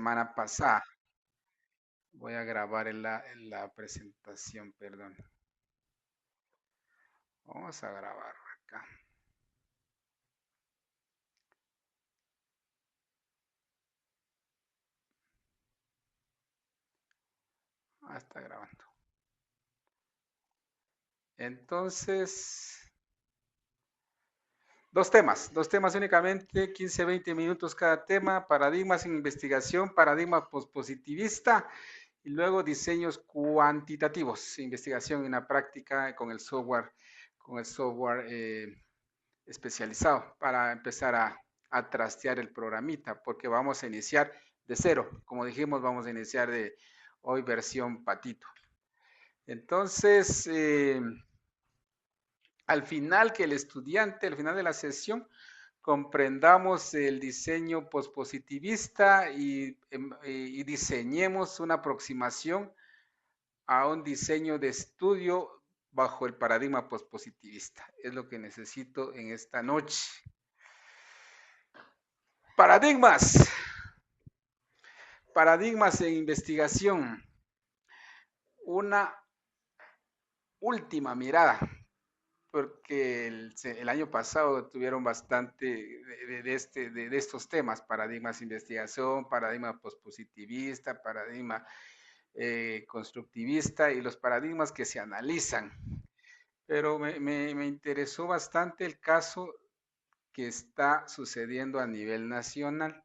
semana pasada. Voy a grabar en la presentación, perdón. Vamos a grabar acá. Está grabando. Entonces, dos temas únicamente, 15-20 minutos cada tema: paradigmas en investigación, paradigma pospositivista y luego diseños cuantitativos, investigación en la práctica con el software especializado, para empezar a trastear el programita, porque vamos a iniciar de cero. Como dijimos, vamos a iniciar de hoy versión patito. Entonces, al final de la sesión, comprendamos el diseño pospositivista y diseñemos una aproximación a un diseño de estudio bajo el paradigma pospositivista. Es lo que necesito en esta noche. Paradigmas en investigación. Una última mirada, porque el año pasado tuvieron bastante de estos temas: paradigmas de investigación, paradigma pospositivista, paradigma constructivista y los paradigmas que se analizan. Pero me interesó bastante el caso que está sucediendo a nivel nacional.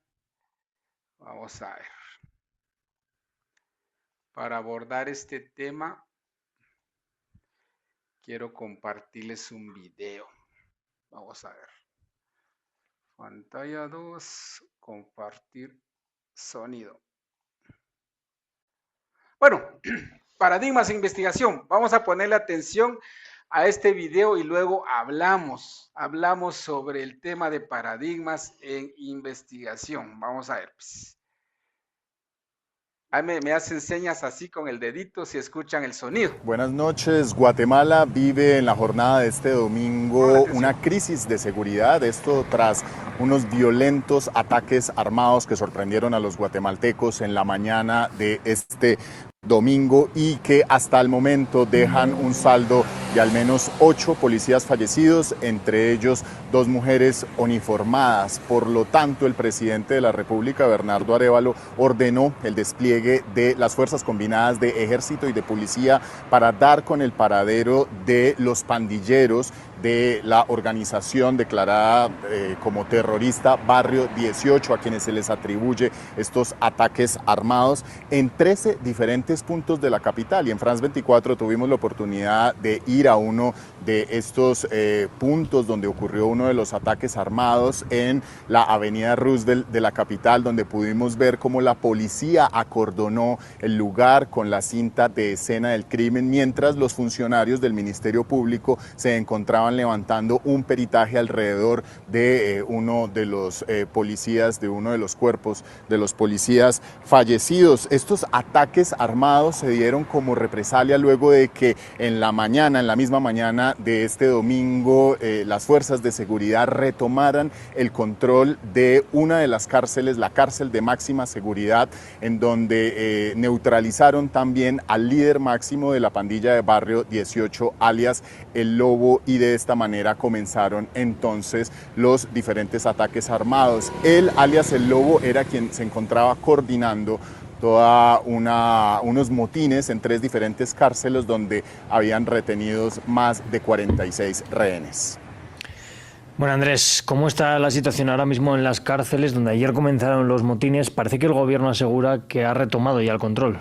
Vamos a ver. Para abordar este tema, quiero compartirles un video. Vamos a ver. Pantalla 2, compartir sonido. Bueno, paradigmas de investigación. Vamos a ponerle atención a este video y luego hablamos sobre el tema de paradigmas en investigación. Vamos a ver. Ahí me hacen señas así con el dedito si escuchan el sonido. Buenas noches. Guatemala vive en la jornada de este domingo una crisis de seguridad. Esto tras unos violentos ataques armados que sorprendieron a los guatemaltecos en la mañana de este domingo y que hasta el momento dejan un saldo de al menos 8 policías fallecidos, entre ellos 2 mujeres uniformadas. Por lo tanto, el presidente de la República, Bernardo Arévalo, ordenó el despliegue de las fuerzas combinadas de ejército y de policía para dar con el paradero de los pandilleros de la organización declarada como terrorista Barrio 18, a quienes se les atribuye estos ataques armados en 13 diferentes puntos de la capital. Y en France 24 tuvimos la oportunidad de ir a uno de estos puntos donde ocurrió uno de los ataques armados en la avenida Roosevelt de la capital, donde pudimos ver cómo la policía acordonó el lugar con la cinta de escena del crimen, mientras los funcionarios del Ministerio Público se encontraban levantando un peritaje alrededor de uno de los policías, de uno de los cuerpos de los policías fallecidos. Estos ataques armados se dieron como represalia luego de que en la misma mañana de este domingo, las fuerzas de seguridad retomaran el control de una de las cárceles, la cárcel de máxima seguridad, en donde neutralizaron también al líder máximo de la pandilla de Barrio 18, alias El Lobo, y de esta manera comenzaron entonces los diferentes ataques armados. Él, alias El Lobo, era quien se encontraba coordinando unos motines en 3 diferentes cárceles donde habían retenidos más de 46 rehenes. Bueno, Andrés, ¿cómo está la situación ahora mismo en las cárceles donde ayer comenzaron los motines? Parece que el gobierno asegura que ha retomado ya el control.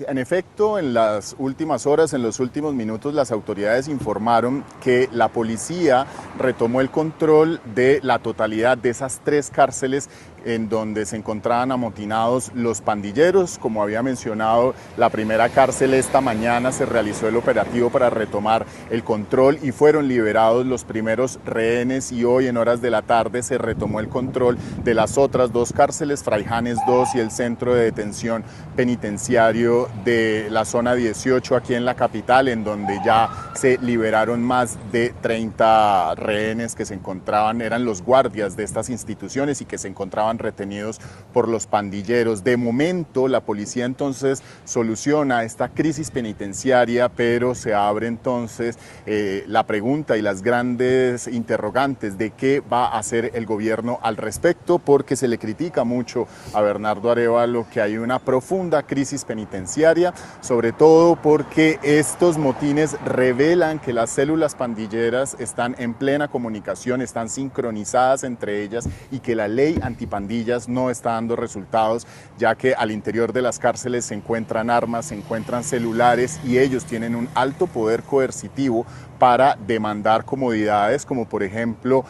En efecto, en las últimas horas, en los últimos minutos, las autoridades informaron que la policía retomó el control de la totalidad de esas 3 cárceles en donde se encontraban amotinados los pandilleros. Como había mencionado, la primera cárcel esta mañana se realizó el operativo para retomar el control y fueron liberados los primeros rehenes, y hoy en horas de la tarde se retomó el control de las otras 2 cárceles, Fraijanes 2 y el Centro de Detención Penitenciario de la zona 18 aquí en la capital, en donde ya se liberaron más de 30 rehenes que se encontraban, eran los guardias de estas instituciones y que se encontraban retenidos por los pandilleros. De momento, la policía entonces soluciona esta crisis penitenciaria, pero se abre entonces la pregunta y las grandes interrogantes de qué va a hacer el gobierno al respecto, porque se le critica mucho a Bernardo Arévalo que hay una profunda crisis penitenciaria, sobre todo porque estos motines revelan que las células pandilleras están en plena comunicación, están sincronizadas entre ellas y que la ley antipandillas no está dando resultados, ya que al interior de las cárceles se encuentran armas, se encuentran celulares y ellos tienen un alto poder coercitivo para demandar comodidades como por ejemplo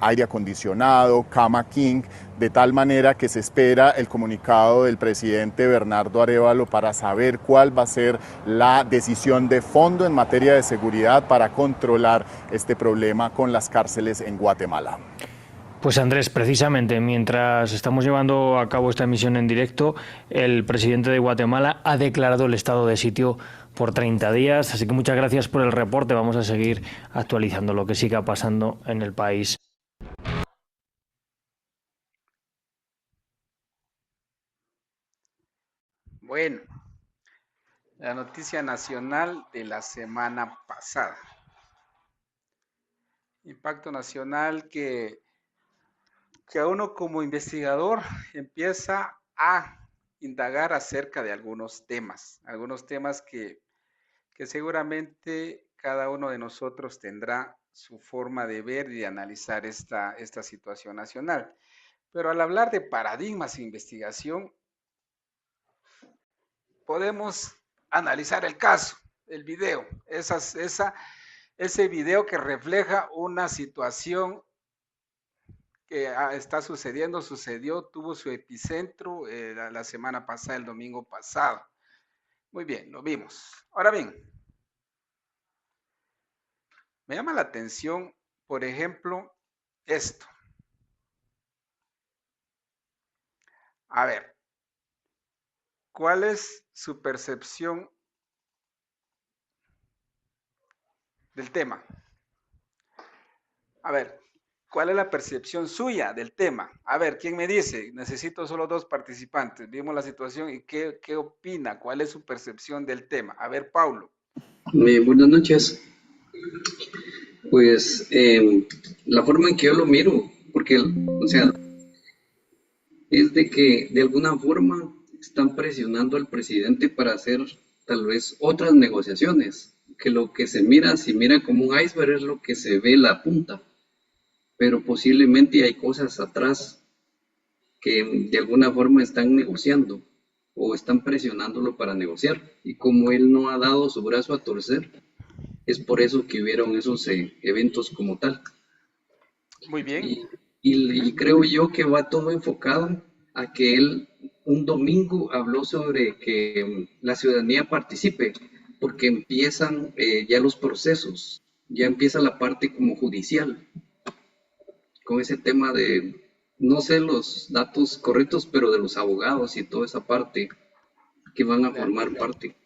aire acondicionado, cama king, de tal manera que se espera el comunicado del presidente Bernardo Arévalo para saber cuál va a ser la decisión de fondo en materia de seguridad para controlar este problema con las cárceles en Guatemala. Pues Andrés, precisamente mientras estamos llevando a cabo esta emisión en directo, el presidente de Guatemala ha declarado el estado de sitio por 30 días, así que muchas gracias por el reporte. Vamos a seguir actualizando lo que siga pasando en el país. Bueno, la noticia nacional de la semana pasada. Impacto nacional que a uno como investigador empieza a indagar acerca de algunos temas que seguramente cada uno de nosotros tendrá su forma de ver y de analizar esta situación nacional. Pero al hablar de paradigmas e investigación, podemos analizar el caso, el video, ese video que refleja una situación que está sucediendo, tuvo su epicentro la semana pasada, el domingo pasado. Muy bien, lo vimos. Ahora bien, me llama la atención, por ejemplo, esto. A ver, ¿cuál es su percepción del tema? A ver, ¿cuál es la percepción suya del tema? A ver, ¿quién me dice? Necesito solo 2 participantes. Vimos la situación y ¿qué opina? ¿Cuál es su percepción del tema? A ver, Paulo. Buenas noches. Pues la forma en que yo lo miro, porque, o sea, es de que de alguna forma están presionando al presidente para hacer tal vez otras negociaciones, que lo que se mira, si mira como un iceberg es lo que se ve la punta, pero posiblemente hay cosas atrás que de alguna forma están negociando o están presionándolo para negociar, y como él no ha dado su brazo a torcer, es por eso que hubieron esos eventos como tal. Muy bien. Y creo yo que va todo enfocado a que él un domingo habló sobre que la ciudadanía participe, porque empiezan ya los procesos, ya empieza la parte como judicial, con ese tema de, no sé los datos correctos, pero de los abogados y toda esa parte que van a formar parte.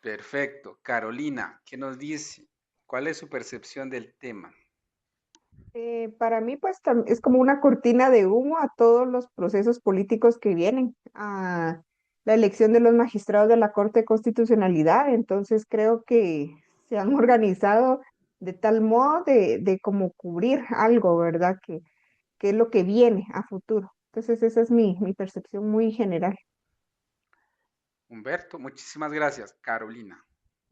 Perfecto. Carolina, ¿qué nos dice? ¿Cuál es su percepción del tema? Para mí, pues es como una cortina de humo a todos los procesos políticos que vienen, a la elección de los magistrados de la Corte de Constitucionalidad. Entonces, creo que se han organizado de tal modo de como cubrir algo, ¿verdad? Que es lo que viene a futuro. Entonces, esa es mi percepción muy general. Humberto, muchísimas gracias. Carolina.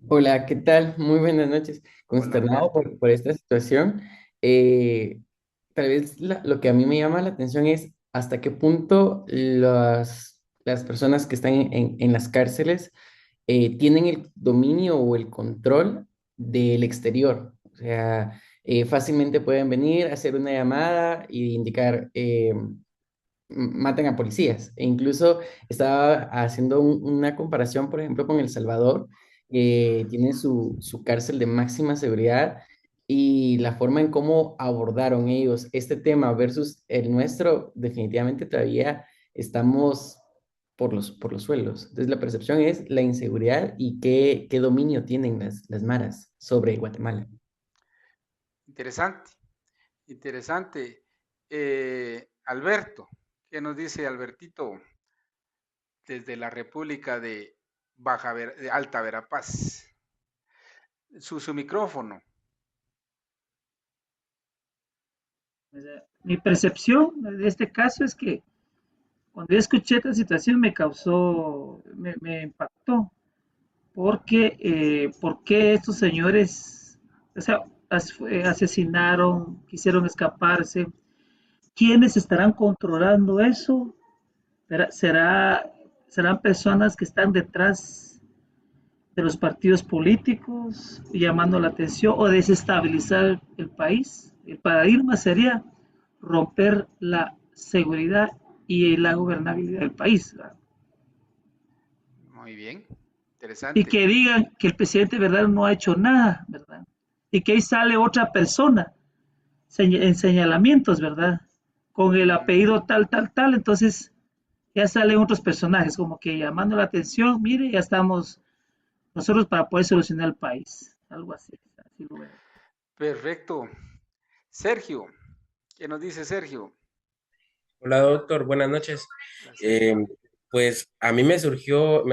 Hola, ¿qué tal? Muy buenas noches. Hola, Consternado Humberto. por esta situación. Eh, Tal vez lo que a mí me llama la atención es hasta qué punto las personas que están en las cárceles tienen el dominio o el control del exterior. O sea, fácilmente pueden venir, hacer una llamada e indicar, maten a policías. E incluso estaba haciendo una comparación, por ejemplo, con El Salvador, que tiene su cárcel de máxima seguridad y la forma en cómo abordaron ellos este tema versus el nuestro, definitivamente todavía estamos por los suelos. Entonces la percepción es la inseguridad y qué dominio tienen las maras sobre Guatemala. Interesante, interesante. Alberto, ¿qué nos dice Albertito desde la República de de Alta Verapaz? Su micrófono. O sea, mi percepción de este caso es que cuando yo escuché esta situación me impactó, porque ¿por qué estos señores, o sea, asesinaron, quisieron escaparse? ¿Quiénes estarán controlando eso? ¿Será, serán personas que están detrás de los partidos políticos llamando la atención o desestabilizar el país? El paradigma sería romper la seguridad y la gobernabilidad del país, ¿verdad? Muy bien, Y interesante. que digan que el presidente, ¿verdad?, no ha hecho nada, ¿verdad? Y que ahí sale otra persona en señalamientos, ¿verdad? Con el apellido tal, tal, tal, entonces ya salen otros personajes como que llamando la atención, mire, ya estamos nosotros para poder solucionar el país, algo así, así lo veo. Perfecto. Sergio, ¿qué nos dice Sergio? Hola doctor, buenas noches. Hola, Eh, Sergio. pues a mí me surgió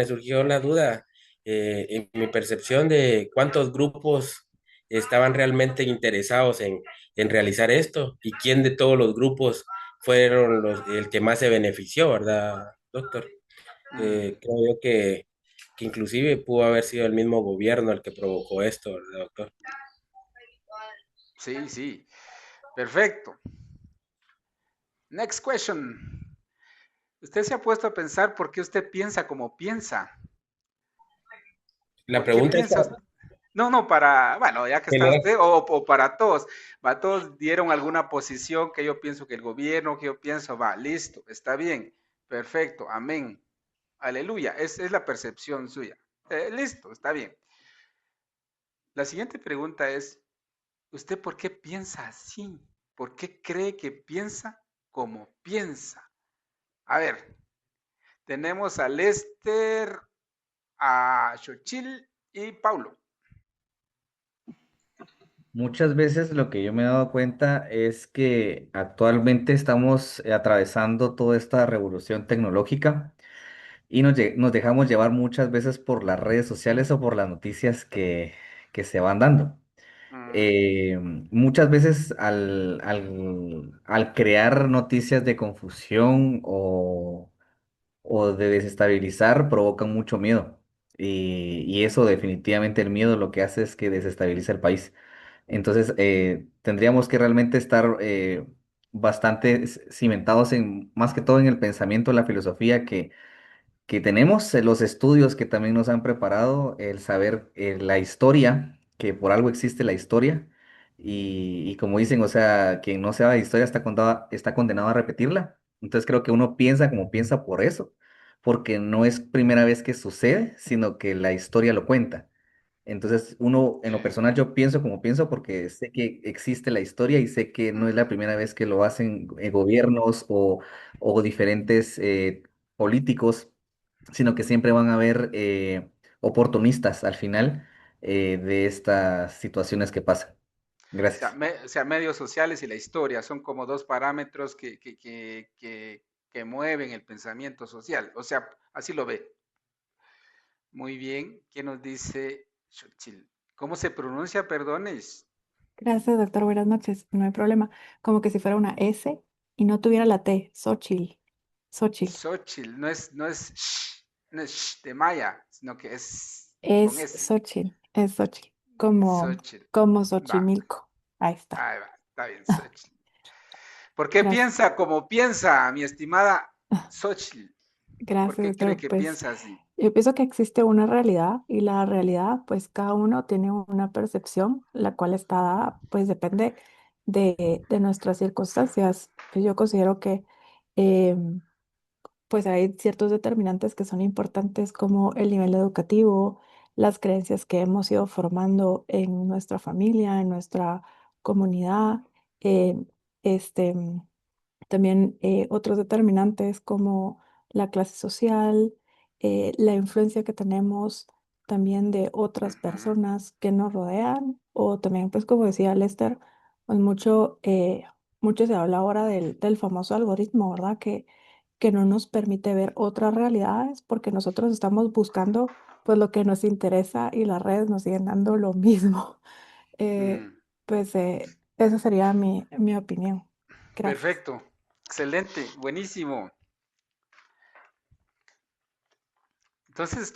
la duda en mi percepción de cuántos grupos estaban realmente interesados en realizar esto y quién de todos los grupos fueron el que más se benefició, ¿verdad, doctor? Mm, Creo yo que inclusive pudo haber sido el mismo gobierno el que provocó esto, ¿verdad, doctor? sí, sí. Perfecto. Next question. ¿Usted se ha puesto a pensar por qué usted piensa como piensa? La ¿Por qué pregunta es piensa usted? No, no, bueno, ya que está general. usted, o para todos, va, todos dieron alguna posición que yo pienso que el gobierno, que yo pienso, va, listo, está bien, perfecto, amén, aleluya, es la percepción suya. Listo, está bien. La siguiente pregunta es, ¿usted por qué piensa así? ¿Por qué cree que piensa como piensa? A ver, tenemos a Lester, a Xochil y Paulo. Muchas veces lo que yo me he dado cuenta es que actualmente estamos atravesando toda esta revolución tecnológica y nos dejamos llevar muchas veces por las redes sociales o por las noticias que se van dando. Mm, Eh, Muchas veces al crear noticias de confusión o de desestabilizar provocan mucho miedo. Y eso definitivamente el miedo lo que hace es que desestabiliza el país. Entonces, tendríamos que realmente estar bastante cimentados en, más que todo en el pensamiento, la filosofía que tenemos, los estudios que también nos han preparado, el saber la historia, que por algo existe la historia, y como dicen, o sea, quien no sabe de historia está condenado a repetirla. Entonces creo que uno piensa como piensa por eso, porque no es primera vez que sucede, sino que la historia lo cuenta. Entonces, uno, en lo personal, yo pienso como pienso porque sé que existe la historia y sé que no es la primera vez que lo hacen gobiernos o diferentes políticos, sino que siempre van a haber oportunistas al final de estas situaciones que pasan. Gracias. O sea, medios sociales y la historia son como dos parámetros que mueven el pensamiento social. O sea, así lo ve. Muy bien. ¿Qué nos dice Xochitl? ¿Cómo se pronuncia, perdones? Gracias, doctor. Buenas noches. No hay problema. Como que si fuera una S y no tuviera la T. Xochitl. Xochitl. Xochitl, no es de Maya, sino que es con Es S. Xochitl. Es Xochitl. Como, Xochitl. como Va, Xochimilco. Ahí está. ahí va, está bien, Xochitl. ¿Por qué Gracias. piensa como piensa, mi estimada Xochitl? ¿Por Gracias, qué cree doctor. que Pues piensa así? yo pienso que existe una realidad y la realidad, pues cada uno tiene una percepción, la cual está dada, pues depende de nuestras circunstancias. Pues yo considero que em, pues hay ciertos determinantes que son importantes como el nivel educativo, las creencias que hemos ido formando en nuestra familia, en nuestra comunidad, eh, este, también otros determinantes como la clase social, la influencia que tenemos también de otras Ujú. personas que nos rodean, o también, pues como decía Lester, pues mucho se habla ahora del famoso algoritmo, ¿verdad? Que no nos permite ver otras realidades porque nosotros estamos buscando pues lo que nos interesa y las redes nos siguen dando lo mismo. Eh, Mm, pues esa sería mi opinión. Gracias. perfecto, excelente, buenísimo. Entonces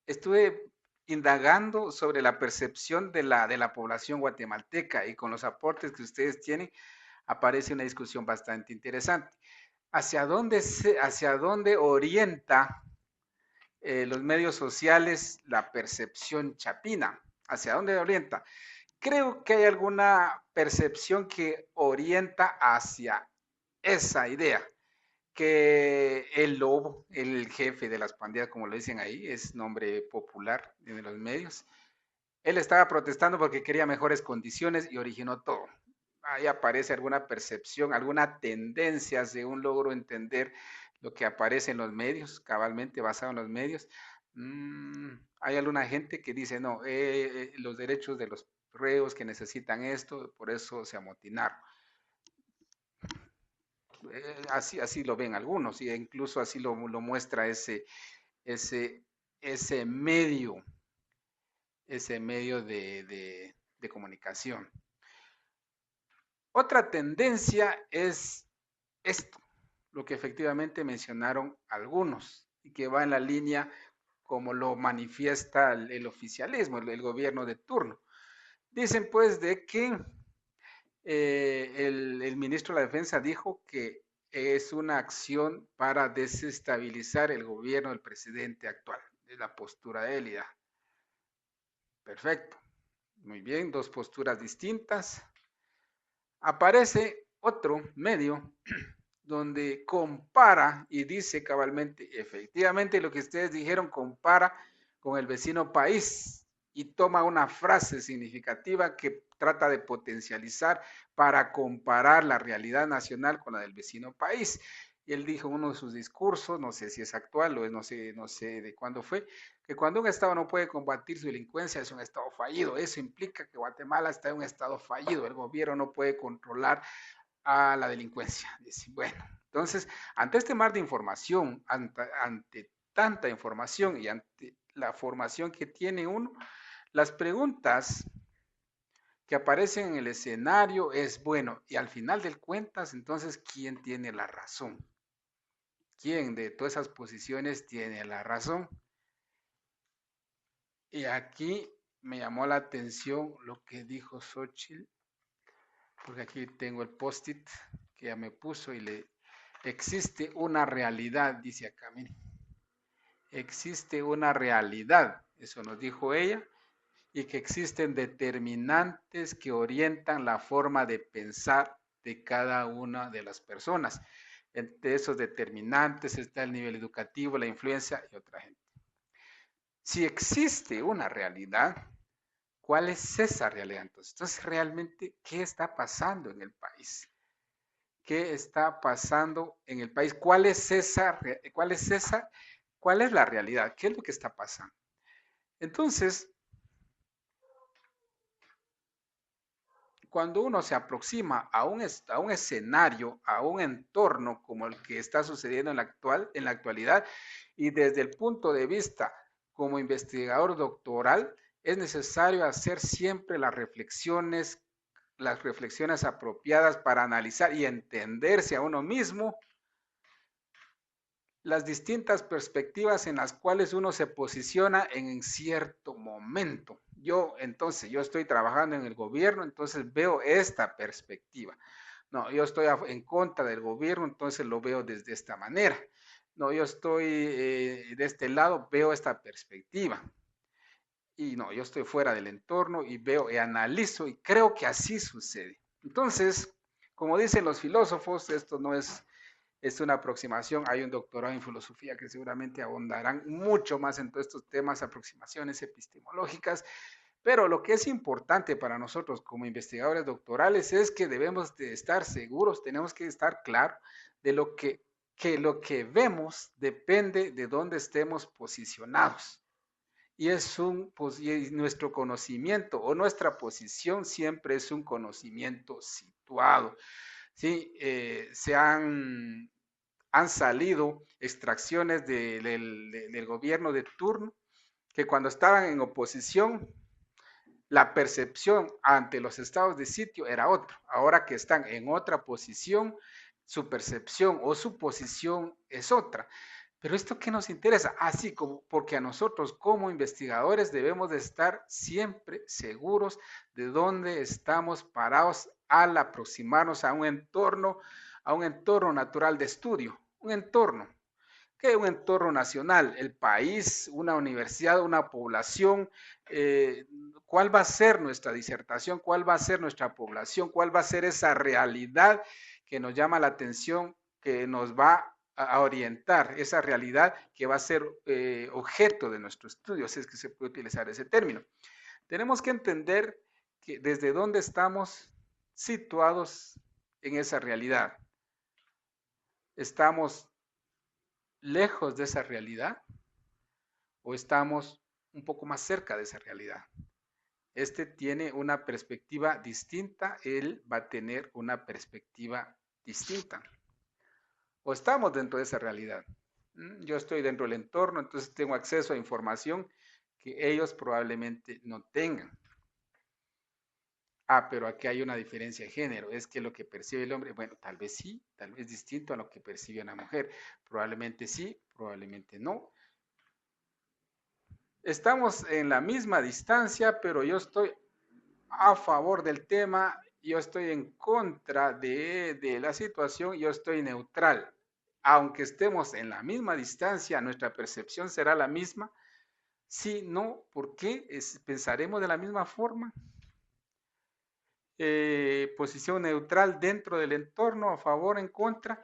estuve indagando sobre la percepción de la población guatemalteca y con los aportes que ustedes tienen aparece una discusión bastante interesante. Hacia dónde orienta los medios sociales la percepción chapina? ¿Hacia dónde orienta? Creo que hay alguna percepción que orienta hacia esa idea, que el lobo, el jefe de las pandillas, como lo dicen ahí, es nombre popular en los medios. Él estaba protestando porque quería mejores condiciones y originó todo. Ahí aparece alguna percepción, alguna tendencia según logro entender lo que aparece en los medios, cabalmente basado en los medios. Hay alguna gente que dice, no, los derechos de los reos que necesitan esto, por eso se amotinaron. Así lo ven algunos, e incluso así lo muestra ese, ese medio, ese medio de comunicación. Otra tendencia es esto, lo que efectivamente mencionaron algunos y que va en la línea como lo manifiesta el oficialismo, el gobierno de turno. Dicen pues de que el ministro de la Defensa dijo que es una acción para desestabilizar el gobierno del presidente actual, de la postura élida. Perfecto, muy bien, dos posturas distintas. Aparece otro medio donde compara y dice cabalmente, efectivamente lo que ustedes dijeron, compara con el vecino país y toma una frase significativa que trata de potencializar para comparar la realidad nacional con la del vecino país. Y él dijo en uno de sus discursos, no sé si es actual o no sé de cuándo fue, que cuando un Estado no puede combatir su delincuencia es un Estado fallido. Eso implica que Guatemala está en un Estado fallido. El gobierno no puede controlar a la delincuencia. Dice, bueno, entonces, ante este mar de información, ante tanta información y ante la formación que tiene uno, las preguntas que aparecen en el escenario es, bueno, y al final del cuentas, entonces, ¿quién tiene la razón? ¿Quién de todas esas posiciones tiene la razón? Y aquí me llamó la atención lo que dijo Xochitl, porque aquí tengo el post-it que ya me puso y le existe una realidad, dice acá, miren, existe una realidad, eso nos dijo ella, y que existen determinantes que orientan la forma de pensar de cada una de las personas. Entre esos determinantes está el nivel educativo, la influencia y otra gente. Si existe una realidad, ¿cuál es esa realidad? Entonces, realmente, ¿qué está pasando en el país? ¿Qué está pasando en el país? ¿Cuál es la realidad? ¿Qué es lo que está pasando? Entonces, cuando uno se aproxima a un escenario, a un entorno como el que está sucediendo en la actualidad, y desde el punto de vista como investigador doctoral, es necesario hacer siempre las reflexiones apropiadas para analizar y entenderse a uno mismo, las distintas perspectivas en las cuales uno se posiciona en cierto momento. Yo estoy trabajando en el gobierno, entonces veo esta perspectiva. No, yo estoy en contra del gobierno, entonces lo veo desde esta manera. No, yo estoy de este lado, veo esta perspectiva. Y no, yo estoy fuera del entorno y veo y analizo y creo que así sucede. Entonces, como dicen los filósofos, esto no es una aproximación, hay un doctorado en filosofía que seguramente ahondarán mucho más en todos estos temas, aproximaciones epistemológicas, pero lo que es importante para nosotros como investigadores doctorales es que debemos de estar seguros, tenemos que estar claros de lo que que lo que vemos depende de dónde estemos posicionados. Y y nuestro conocimiento o nuestra posición siempre es un conocimiento situado. ¿Sí? Han salido extracciones del gobierno de turno que cuando estaban en oposición, la percepción ante los estados de sitio era otra. Ahora que están en otra posición, su percepción o su posición es otra. Pero esto que nos interesa, así como porque a nosotros como investigadores debemos de estar siempre seguros de dónde estamos parados al aproximarnos a un entorno natural de estudio, un entorno nacional, el país, una universidad, una población, cuál va a ser nuestra disertación, cuál va a ser nuestra población, cuál va a ser esa realidad que nos llama la atención, que nos va a orientar, esa realidad que va a ser objeto de nuestro estudio, si es que se puede utilizar ese término. Tenemos que entender que desde dónde estamos situados en esa realidad. ¿Estamos lejos de esa realidad o estamos un poco más cerca de esa realidad? Este tiene una perspectiva distinta, él va a tener una perspectiva distinta. O estamos dentro de esa realidad. Yo estoy dentro del entorno, entonces tengo acceso a información que ellos probablemente no tengan. Pero aquí hay una diferencia de género, es que lo que percibe el hombre, bueno, tal vez sí, tal vez distinto a lo que percibe una mujer, probablemente sí, probablemente no. Estamos en la misma distancia, pero yo estoy a favor del tema, yo estoy en contra de la situación, yo estoy neutral. Aunque estemos en la misma distancia, nuestra percepción será la misma. Sí, no, ¿por qué? ¿Pensaremos de la misma forma? Posición neutral dentro del entorno, a favor, en contra.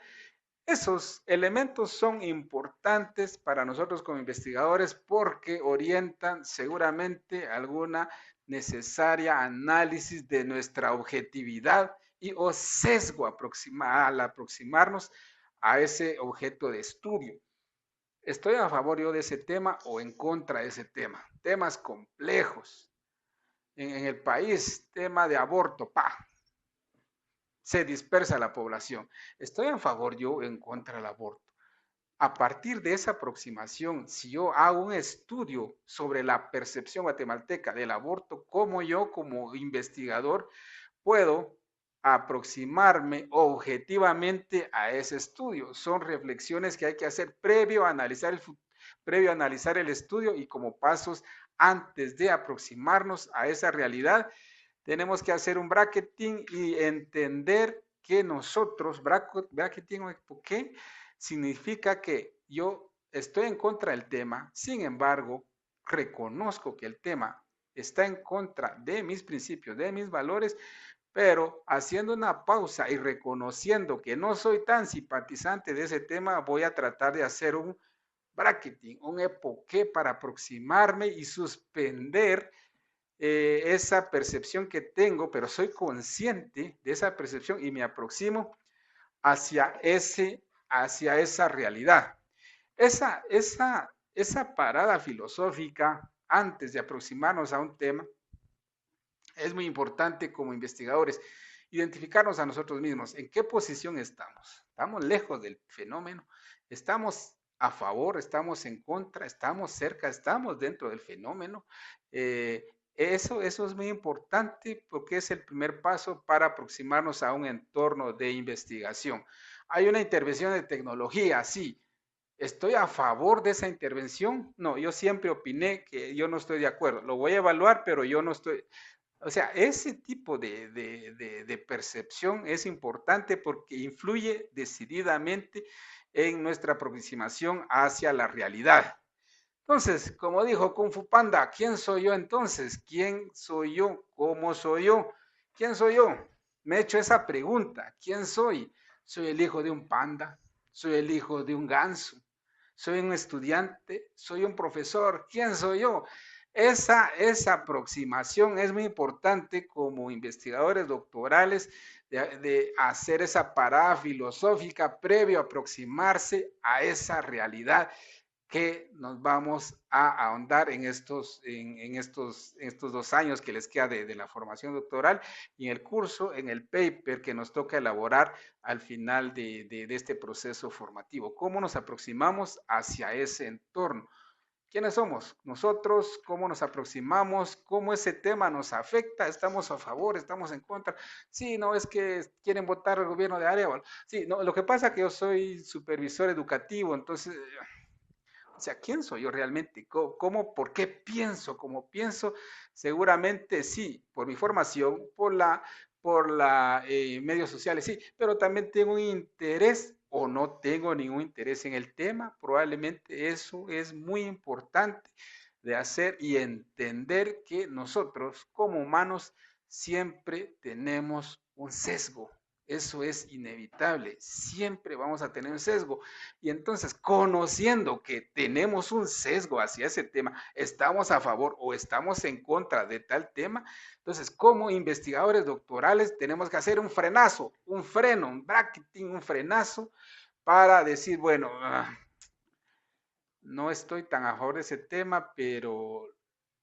Esos elementos son importantes para nosotros como investigadores porque orientan seguramente alguna necesaria análisis de nuestra objetividad y o sesgo al aproximarnos a ese objeto de estudio. ¿Estoy a favor yo de ese tema o en contra de ese tema? Temas complejos. En el país, tema de aborto, se dispersa la población. ¿Estoy a favor yo o en contra del aborto? A partir de esa aproximación, si yo hago un estudio sobre la percepción guatemalteca del aborto, ¿cómo yo como investigador puedo aproximarme objetivamente a ese estudio? Son reflexiones que hay que hacer previo a analizar el estudio y como pasos antes de aproximarnos a esa realidad, tenemos que hacer un bracketing y entender que nosotros, bracketing, ¿por qué? Significa que yo estoy en contra del tema, sin embargo, reconozco que el tema está en contra de mis principios, de mis valores, pero haciendo una pausa y reconociendo que no soy tan simpatizante de ese tema, voy a tratar de hacer un bracketing, un epoqué para aproximarme y suspender esa percepción que tengo, pero soy consciente de esa percepción y me aproximo hacia esa realidad. Esa parada filosófica antes de aproximarnos a un tema es muy importante como investigadores, identificarnos a nosotros mismos, en qué posición estamos. ¿Estamos lejos del fenómeno? ¿Estamos a favor? ¿Estamos en contra? ¿Estamos cerca? ¿Estamos dentro del fenómeno? Eso es muy importante porque es el primer paso para aproximarnos a un entorno de investigación. Hay una intervención de tecnología, sí. ¿Estoy a favor de esa intervención? No, yo siempre opiné que yo no estoy de acuerdo. Lo voy a evaluar, pero yo no estoy... O sea, ese tipo de percepción es importante porque influye decididamente en nuestra aproximación hacia la realidad. Entonces, como dijo Kung Fu Panda, ¿quién soy yo entonces? ¿Quién soy yo? ¿Cómo soy yo? ¿Quién soy yo? Me he hecho esa pregunta. ¿Quién soy? ¿Soy el hijo de un panda? ¿Soy el hijo de un ganso? ¿Soy un estudiante? ¿Soy un profesor? ¿Quién soy yo? Esa aproximación es muy importante como investigadores doctorales. de hacer esa parada filosófica previo a aproximarse a esa realidad que nos vamos a ahondar en estos 2 años que les queda de la formación doctoral y en el curso, en el paper que nos toca elaborar al final de este proceso formativo. ¿Cómo nos aproximamos hacia ese entorno? ¿Quiénes somos? Nosotros, ¿cómo nos aproximamos? ¿Cómo ese tema nos afecta? ¿Estamos a favor? ¿Estamos en contra? Sí, no, es que quieren votar al gobierno de Arevalo. Sí, no, lo que pasa es que yo soy supervisor educativo, entonces, o sea, ¿quién soy yo realmente? ¿Cómo, por qué pienso? ¿Cómo pienso? Seguramente sí, por mi formación, por medios sociales, sí, pero también tengo un interés o no tengo ningún interés en el tema. Probablemente eso es muy importante de hacer y entender que nosotros como humanos siempre tenemos un sesgo. Eso es inevitable, siempre vamos a tener un sesgo. Y entonces, conociendo que tenemos un sesgo hacia ese tema, estamos a favor o estamos en contra de tal tema, entonces, como investigadores doctorales, tenemos que hacer un frenazo, un freno, un bracketing, un frenazo para decir, bueno, no estoy tan a favor de ese tema, pero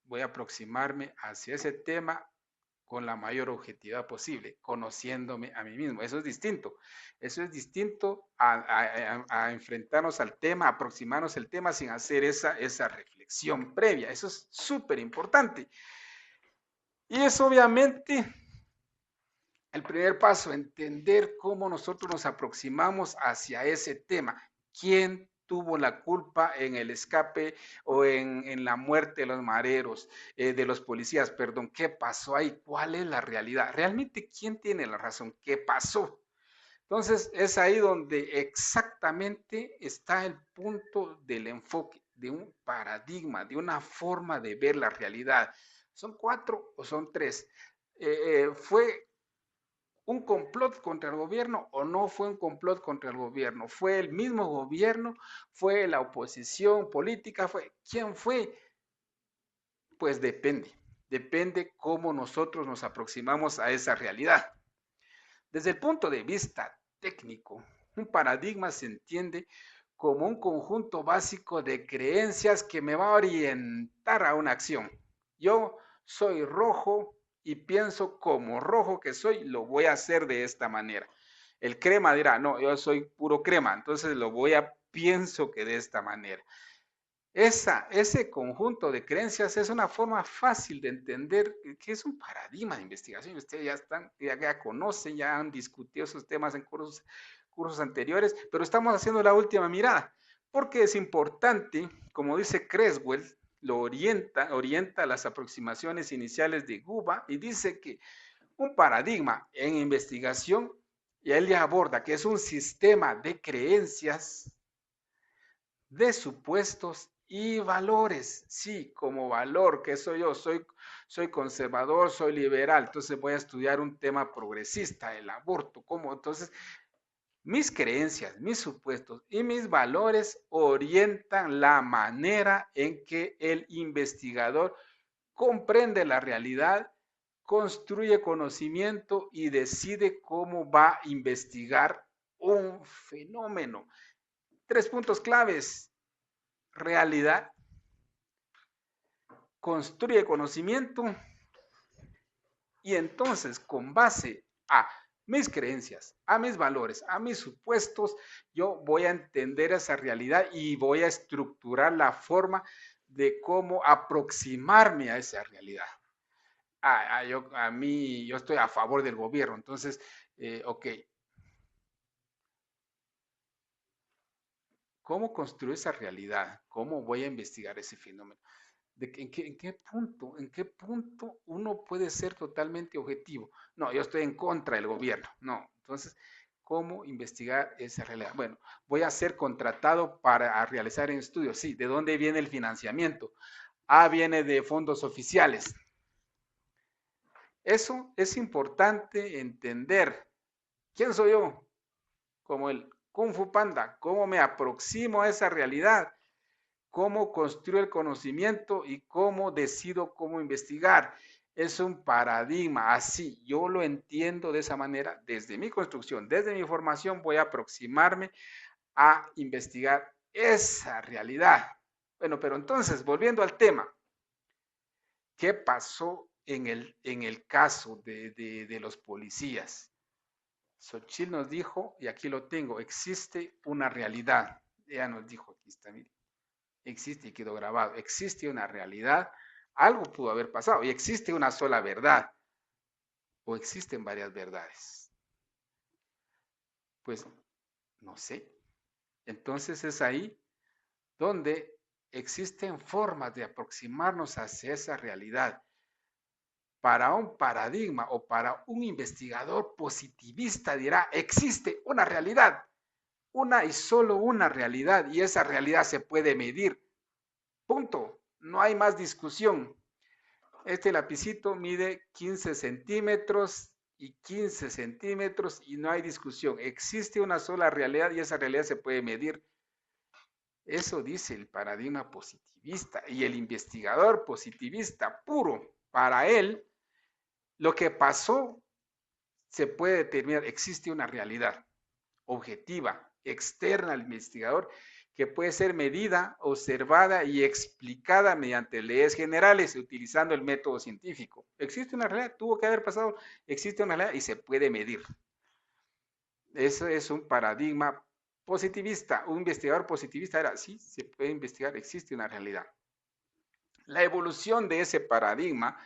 voy a aproximarme hacia ese tema con la mayor objetividad posible, conociéndome a mí mismo. Eso es distinto. Eso es distinto a enfrentarnos al tema, aproximarnos al tema sin hacer esa reflexión previa. Eso es súper importante. Y es obviamente el primer paso, entender cómo nosotros nos aproximamos hacia ese tema. ¿Quién tuvo la culpa en el escape o en la muerte de los mareros, de los policías? Perdón, ¿qué pasó ahí? ¿Cuál es la realidad? ¿Realmente quién tiene la razón? ¿Qué pasó? Entonces, es ahí donde exactamente está el punto del enfoque, de un paradigma, de una forma de ver la realidad. ¿Son 4 o son 3? ¿Fue un complot contra el gobierno o no fue un complot contra el gobierno? ¿Fue el mismo gobierno? ¿Fue la oposición política? ¿Quién fue? Pues depende cómo nosotros nos aproximamos a esa realidad. Desde el punto de vista técnico, un paradigma se entiende como un conjunto básico de creencias que me va a orientar a una acción. Yo soy rojo y pienso como rojo que soy, lo voy a hacer de esta manera. El crema dirá, no, yo soy puro crema, entonces pienso que de esta manera. Ese conjunto de creencias es una forma fácil de entender que es un paradigma de investigación. Ustedes ya conocen, ya han discutido esos temas en cursos anteriores, pero estamos haciendo la última mirada, porque es importante, como dice Creswell, lo orienta las aproximaciones iniciales de Guba y dice que un paradigma en investigación, y él ya aborda que es un sistema de creencias, de supuestos y valores. Sí, como valor, ¿qué soy yo? Soy conservador, soy liberal, entonces voy a estudiar un tema progresista, el aborto. ¿Cómo? Entonces, mis creencias, mis supuestos y mis valores orientan la manera en que el investigador comprende la realidad, construye conocimiento y decide cómo va a investigar un fenómeno. 3 puntos claves: realidad, construye conocimiento y entonces con base a mis creencias, a mis valores, a mis supuestos, yo voy a entender esa realidad y voy a estructurar la forma de cómo aproximarme a esa realidad. Yo estoy a favor del gobierno, entonces, ok, ¿cómo construir esa realidad? ¿Cómo voy a investigar ese fenómeno? ¿En qué punto uno puede ser totalmente objetivo? No, yo estoy en contra del gobierno. No, entonces, ¿cómo investigar esa realidad? Bueno, voy a ser contratado para realizar estudios. Sí, ¿de dónde viene el financiamiento? Viene de fondos oficiales. Eso es importante entender. ¿Quién soy yo? Como el Kung Fu Panda. ¿Cómo me aproximo a esa realidad? ¿Cómo construyo el conocimiento y cómo decido cómo investigar? Es un paradigma, así yo lo entiendo de esa manera, desde mi construcción, desde mi formación voy a aproximarme a investigar esa realidad. Bueno, pero entonces, volviendo al tema, ¿qué pasó en el caso de los policías? Xochitl nos dijo, y aquí lo tengo, existe una realidad. Ella nos dijo, aquí está, mire, existe y quedó grabado, existe una realidad, algo pudo haber pasado y existe una sola verdad o existen varias verdades. Pues no sé. Entonces es ahí donde existen formas de aproximarnos hacia esa realidad. Para un paradigma o para un investigador positivista dirá, existe una realidad, una y solo una realidad, y esa realidad se puede medir. Punto. No hay más discusión. Este lapicito mide 15 centímetros y 15 centímetros y no hay discusión. Existe una sola realidad y esa realidad se puede medir. Eso dice el paradigma positivista y el investigador positivista puro. Para él, lo que pasó se puede determinar. Existe una realidad objetiva, externa al investigador, que puede ser medida, observada y explicada mediante leyes generales utilizando el método científico. Existe una realidad, tuvo que haber pasado, existe una realidad y se puede medir. Eso es un paradigma positivista. Un investigador positivista era, sí, se puede investigar, existe una realidad. La evolución de ese paradigma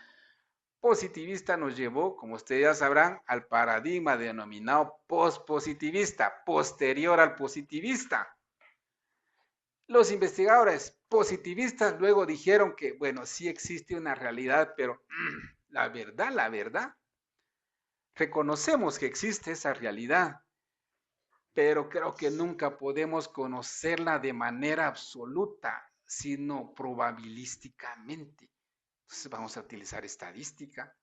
positivista nos llevó, como ustedes ya sabrán, al paradigma denominado pospositivista, posterior al positivista. Los investigadores positivistas luego dijeron que, bueno, sí existe una realidad, pero la verdad, reconocemos que existe esa realidad, pero creo que nunca podemos conocerla de manera absoluta, sino probabilísticamente. Entonces vamos a utilizar estadística,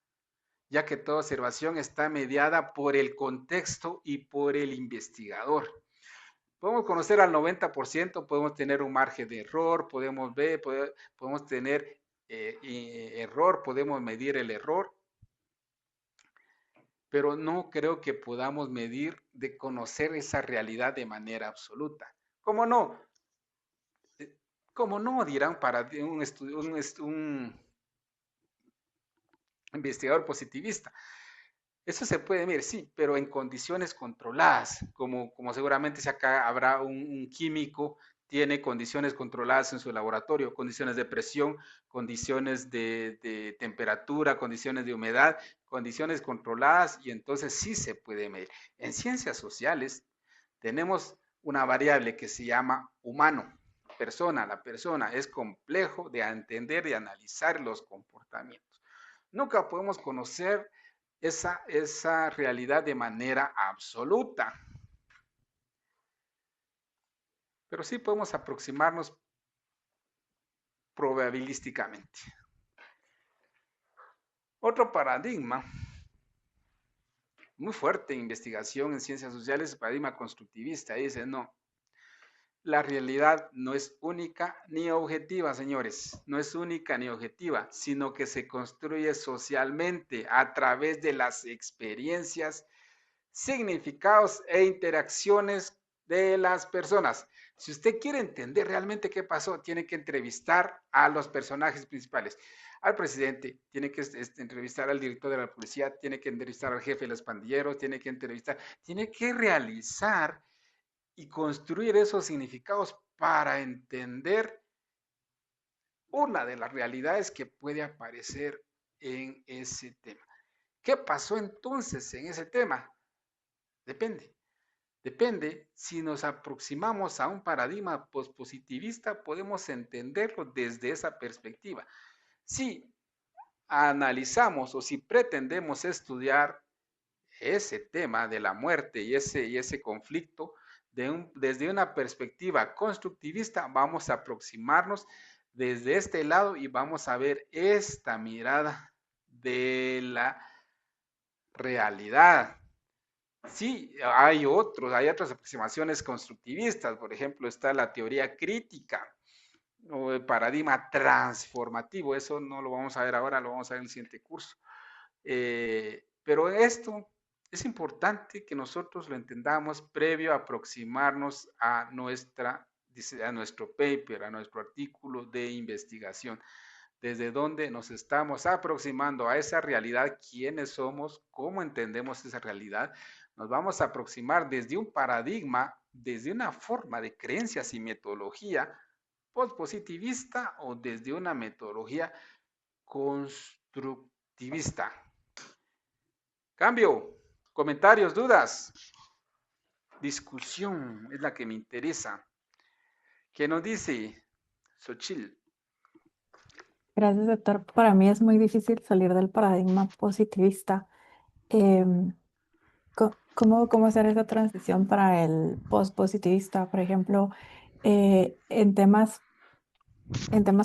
ya que toda observación está mediada por el contexto y por el investigador. Podemos conocer al 90%, podemos tener un margen de error, podemos ver, podemos tener error, podemos medir el error, pero no creo que podamos medir de conocer esa realidad de manera absoluta. ¿Cómo no? ¿Cómo no? Dirán para un investigador positivista. Eso se puede medir, sí, pero en condiciones controladas, como seguramente si acá habrá un químico, tiene condiciones controladas en su laboratorio, condiciones de presión, condiciones de temperatura, condiciones de humedad, condiciones controladas, y entonces sí se puede medir. En ciencias sociales tenemos una variable que se llama humano, persona. La persona es complejo de entender y analizar los comportamientos. Nunca podemos conocer esa realidad de manera absoluta. Pero sí podemos aproximarnos probabilísticamente. Otro paradigma muy fuerte en investigación en ciencias sociales es el paradigma constructivista. Dice, no, la realidad no es única ni objetiva, señores. No es única ni objetiva, sino que se construye socialmente a través de las experiencias, significados e interacciones de las personas. Si usted quiere entender realmente qué pasó, tiene que entrevistar a los personajes principales. Al presidente, tiene que entrevistar al director de la policía, tiene que entrevistar al jefe de los pandilleros, tiene que realizar y construir esos significados para entender una de las realidades que puede aparecer en ese tema. ¿Qué pasó entonces en ese tema? Depende, si nos aproximamos a un paradigma pospositivista, podemos entenderlo desde esa perspectiva. Si analizamos o si pretendemos estudiar ese tema de la muerte y ese conflicto desde una perspectiva constructivista, vamos a aproximarnos desde este lado y vamos a ver esta mirada de la realidad. Sí, hay otras aproximaciones constructivistas, por ejemplo, está la teoría crítica. o el paradigma transformativo. Eso no lo vamos a ver ahora, lo vamos a ver en el siguiente curso. Pero esto es importante que nosotros lo entendamos previo a aproximarnos a nuestro paper, a nuestro artículo de investigación. Desde dónde nos estamos aproximando a esa realidad, quiénes somos, cómo entendemos esa realidad. Nos vamos a aproximar desde un paradigma, desde una forma de creencias y metodología postpositivista o desde una metodología constructivista. Cambio, comentarios, dudas, discusión es la que me interesa. ¿Qué nos dice Xochitl? Gracias, doctor. Para mí es muy difícil salir del paradigma positivista. Em, ¿Cómo hacer esa transición para el post-positivista? Por ejemplo, en temas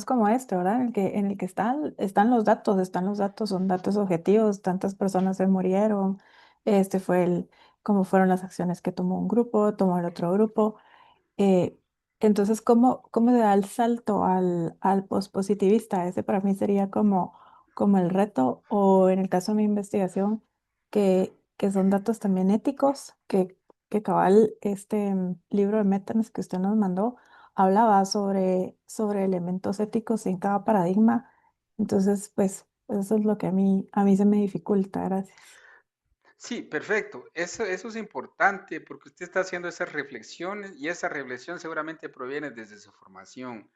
como este, ¿verdad? En el que están los datos, son datos objetivos, tantas personas se murieron, este fue cómo fueron las acciones que tomó un grupo, tomó el otro grupo. Eh, entonces, ¿cómo se da el salto al pospositivista? Ese para mí sería como el reto, o en el caso de mi investigación, que son datos también éticos, que cabal este libro de Metternich que usted nos mandó hablaba sobre elementos éticos en cada paradigma. Entonces, pues, eso es lo que a mí se me dificulta. Gracias. Sí, perfecto. Eso es importante porque usted está haciendo esas reflexiones y esa reflexión seguramente proviene desde su formación.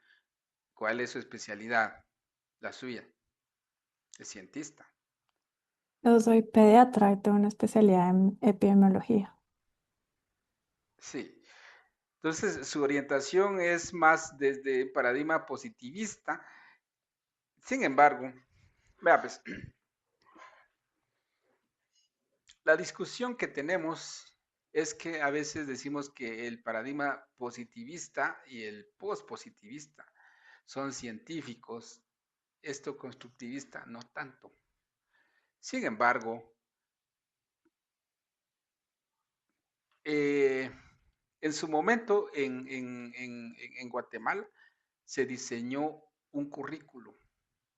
¿Cuál es su especialidad? La suya, de cientista. Yo soy pediatra y tengo una especialidad en epidemiología. Sí. Entonces, su orientación es más desde paradigma positivista. Sin embargo, vea pues, la discusión que tenemos es que a veces decimos que el paradigma positivista y el postpositivista son científicos, esto constructivista no tanto. Sin embargo, en su momento en Guatemala se diseñó un currículo,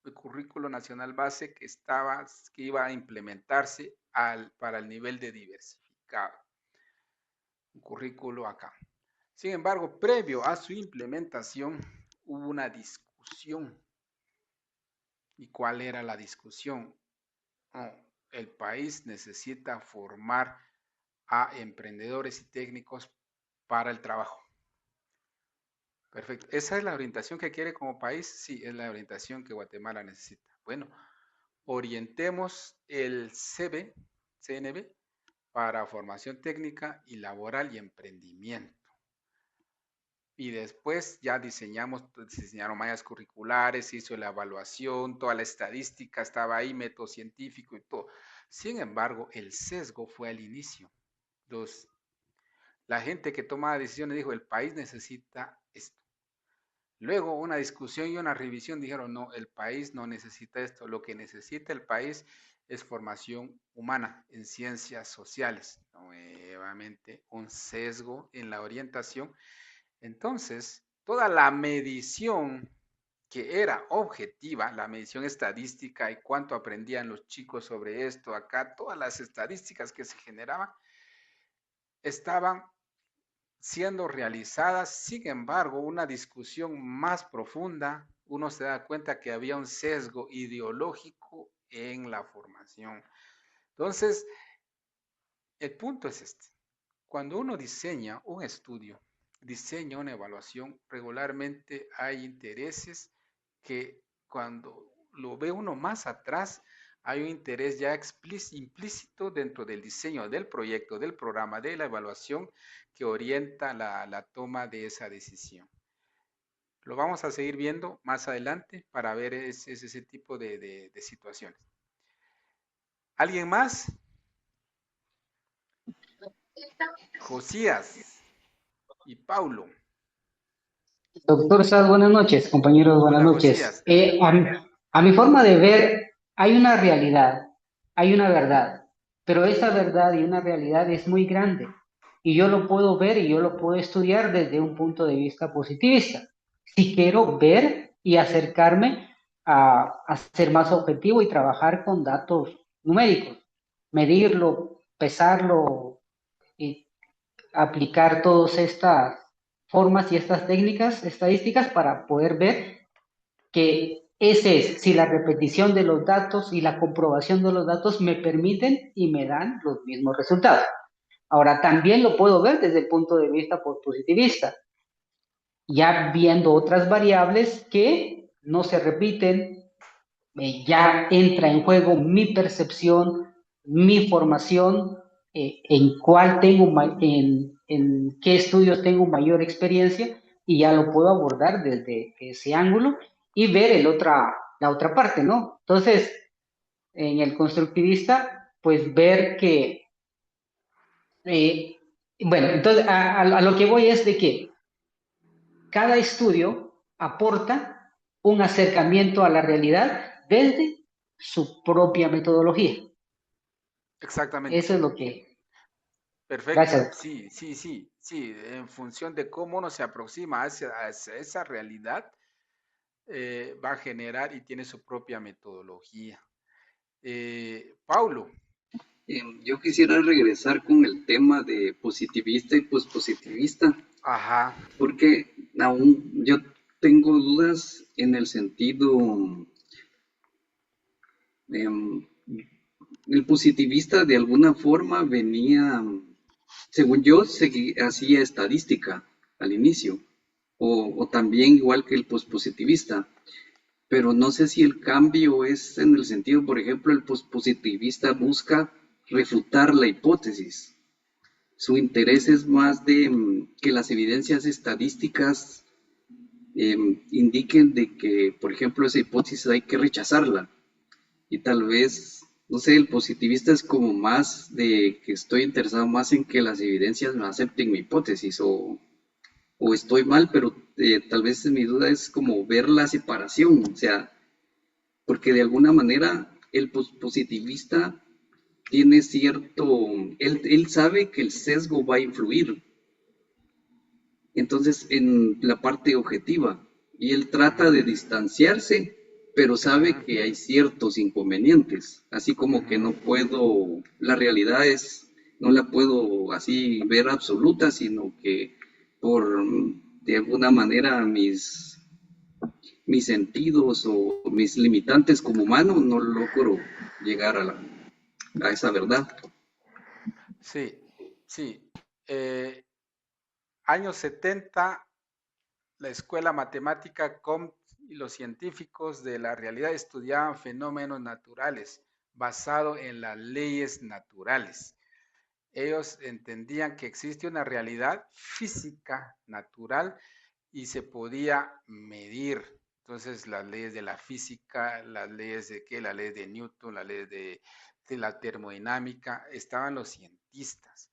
el currículo nacional base que iba a implementarse para el nivel de diversificado, un currículo acá. Sin embargo, previo a su implementación hubo una discusión. ¿Y cuál era la discusión? No, el país necesita formar a emprendedores y técnicos para el trabajo. Perfecto. ¿Esa es la orientación que quiere como país? Sí, es la orientación que Guatemala necesita. Bueno, orientemos el CNB para formación técnica y laboral y emprendimiento. Y después ya diseñaron mallas curriculares, se hizo la evaluación, toda la estadística estaba ahí, método científico y todo. Sin embargo, el sesgo fue al inicio. La gente que tomaba decisiones dijo, el país necesita esto. Luego una discusión y una revisión dijeron, no, el país no necesita esto, lo que necesita el país es formación humana en ciencias sociales. Nuevamente, un sesgo en la orientación. Entonces, toda la medición que era objetiva, la medición estadística y cuánto aprendían los chicos sobre esto acá, todas las estadísticas que se generaban, estaban siendo realizadas. Sin embargo, una discusión más profunda, uno se da cuenta que había un sesgo ideológico en la formación. Entonces, el punto es este. Cuando uno diseña un estudio, diseña una evaluación, regularmente hay intereses que cuando lo ve uno más atrás, hay un interés ya implícito dentro del diseño del proyecto, del programa, de la evaluación que orienta la toma de esa decisión. Lo vamos a seguir viendo más adelante para ver ese tipo de situaciones. ¿Alguien más? Josías y Paulo. Doctor Sad, buenas noches, compañeros, buenas Hola, noches. Josías. A mi forma de ver, hay una realidad, hay una verdad, pero esa verdad y una realidad es muy grande y yo lo puedo ver y yo lo puedo estudiar desde un punto de vista positivista. si quiero ver y acercarme a ser más objetivo y trabajar con datos numéricos, medirlo, pesarlo y aplicar todas estas formas y estas técnicas estadísticas para poder ver que ese es, si la repetición de los datos y la comprobación de los datos me permiten y me dan los mismos resultados. Ahora, también lo puedo ver desde el punto de vista positivista, ya viendo otras variables que no se repiten, ya entra en juego mi percepción, mi formación, en cuál tengo, en qué estudios tengo mayor experiencia y ya lo puedo abordar desde ese ángulo y ver la otra parte, ¿no? Entonces, en el constructivista, pues ver que, eh, bueno, entonces a lo que voy es de que cada estudio aporta un acercamiento a la realidad desde su propia metodología. Exactamente. Eso es lo que... Perfecto. Gracias. Sí, sí, sí, sí. En función de cómo uno se aproxima hacia esa realidad, va a generar y tiene su propia metodología. Paulo, Yo quisiera regresar con el tema de positivista y pospositivista, ajá, porque aún yo tengo dudas en el sentido, em, el positivista de alguna forma venía, según yo, hacía estadística al inicio, o también igual que el pospositivista, pero no sé si el cambio es en el sentido, por ejemplo, el pospositivista busca refutar la hipótesis. Su interés es más de que las evidencias estadísticas indiquen de que, por ejemplo, esa hipótesis hay que rechazarla. Y tal vez, no sé, el positivista es como más de que estoy interesado más en que las evidencias me acepten mi hipótesis o estoy mal, pero tal vez mi duda es como ver la separación, o sea, porque de alguna manera el positivista tiene cierto, él sabe que el sesgo va a influir, entonces en la parte objetiva, y él trata de distanciarse, pero sabe que hay ciertos inconvenientes, así como que no puedo, la realidad es, no la puedo así ver absoluta, sino que por de alguna manera mis sentidos o mis limitantes como humano no logro llegar a esa verdad. sí, sí. Años 70, la escuela matemática Comte y los científicos de la realidad estudiaban fenómenos naturales basados en las leyes naturales. Ellos entendían que existe una realidad física natural y se podía medir. Entonces, las leyes de la física, las leyes de qué, las leyes de Newton, las leyes de la termodinámica, estaban los cientistas.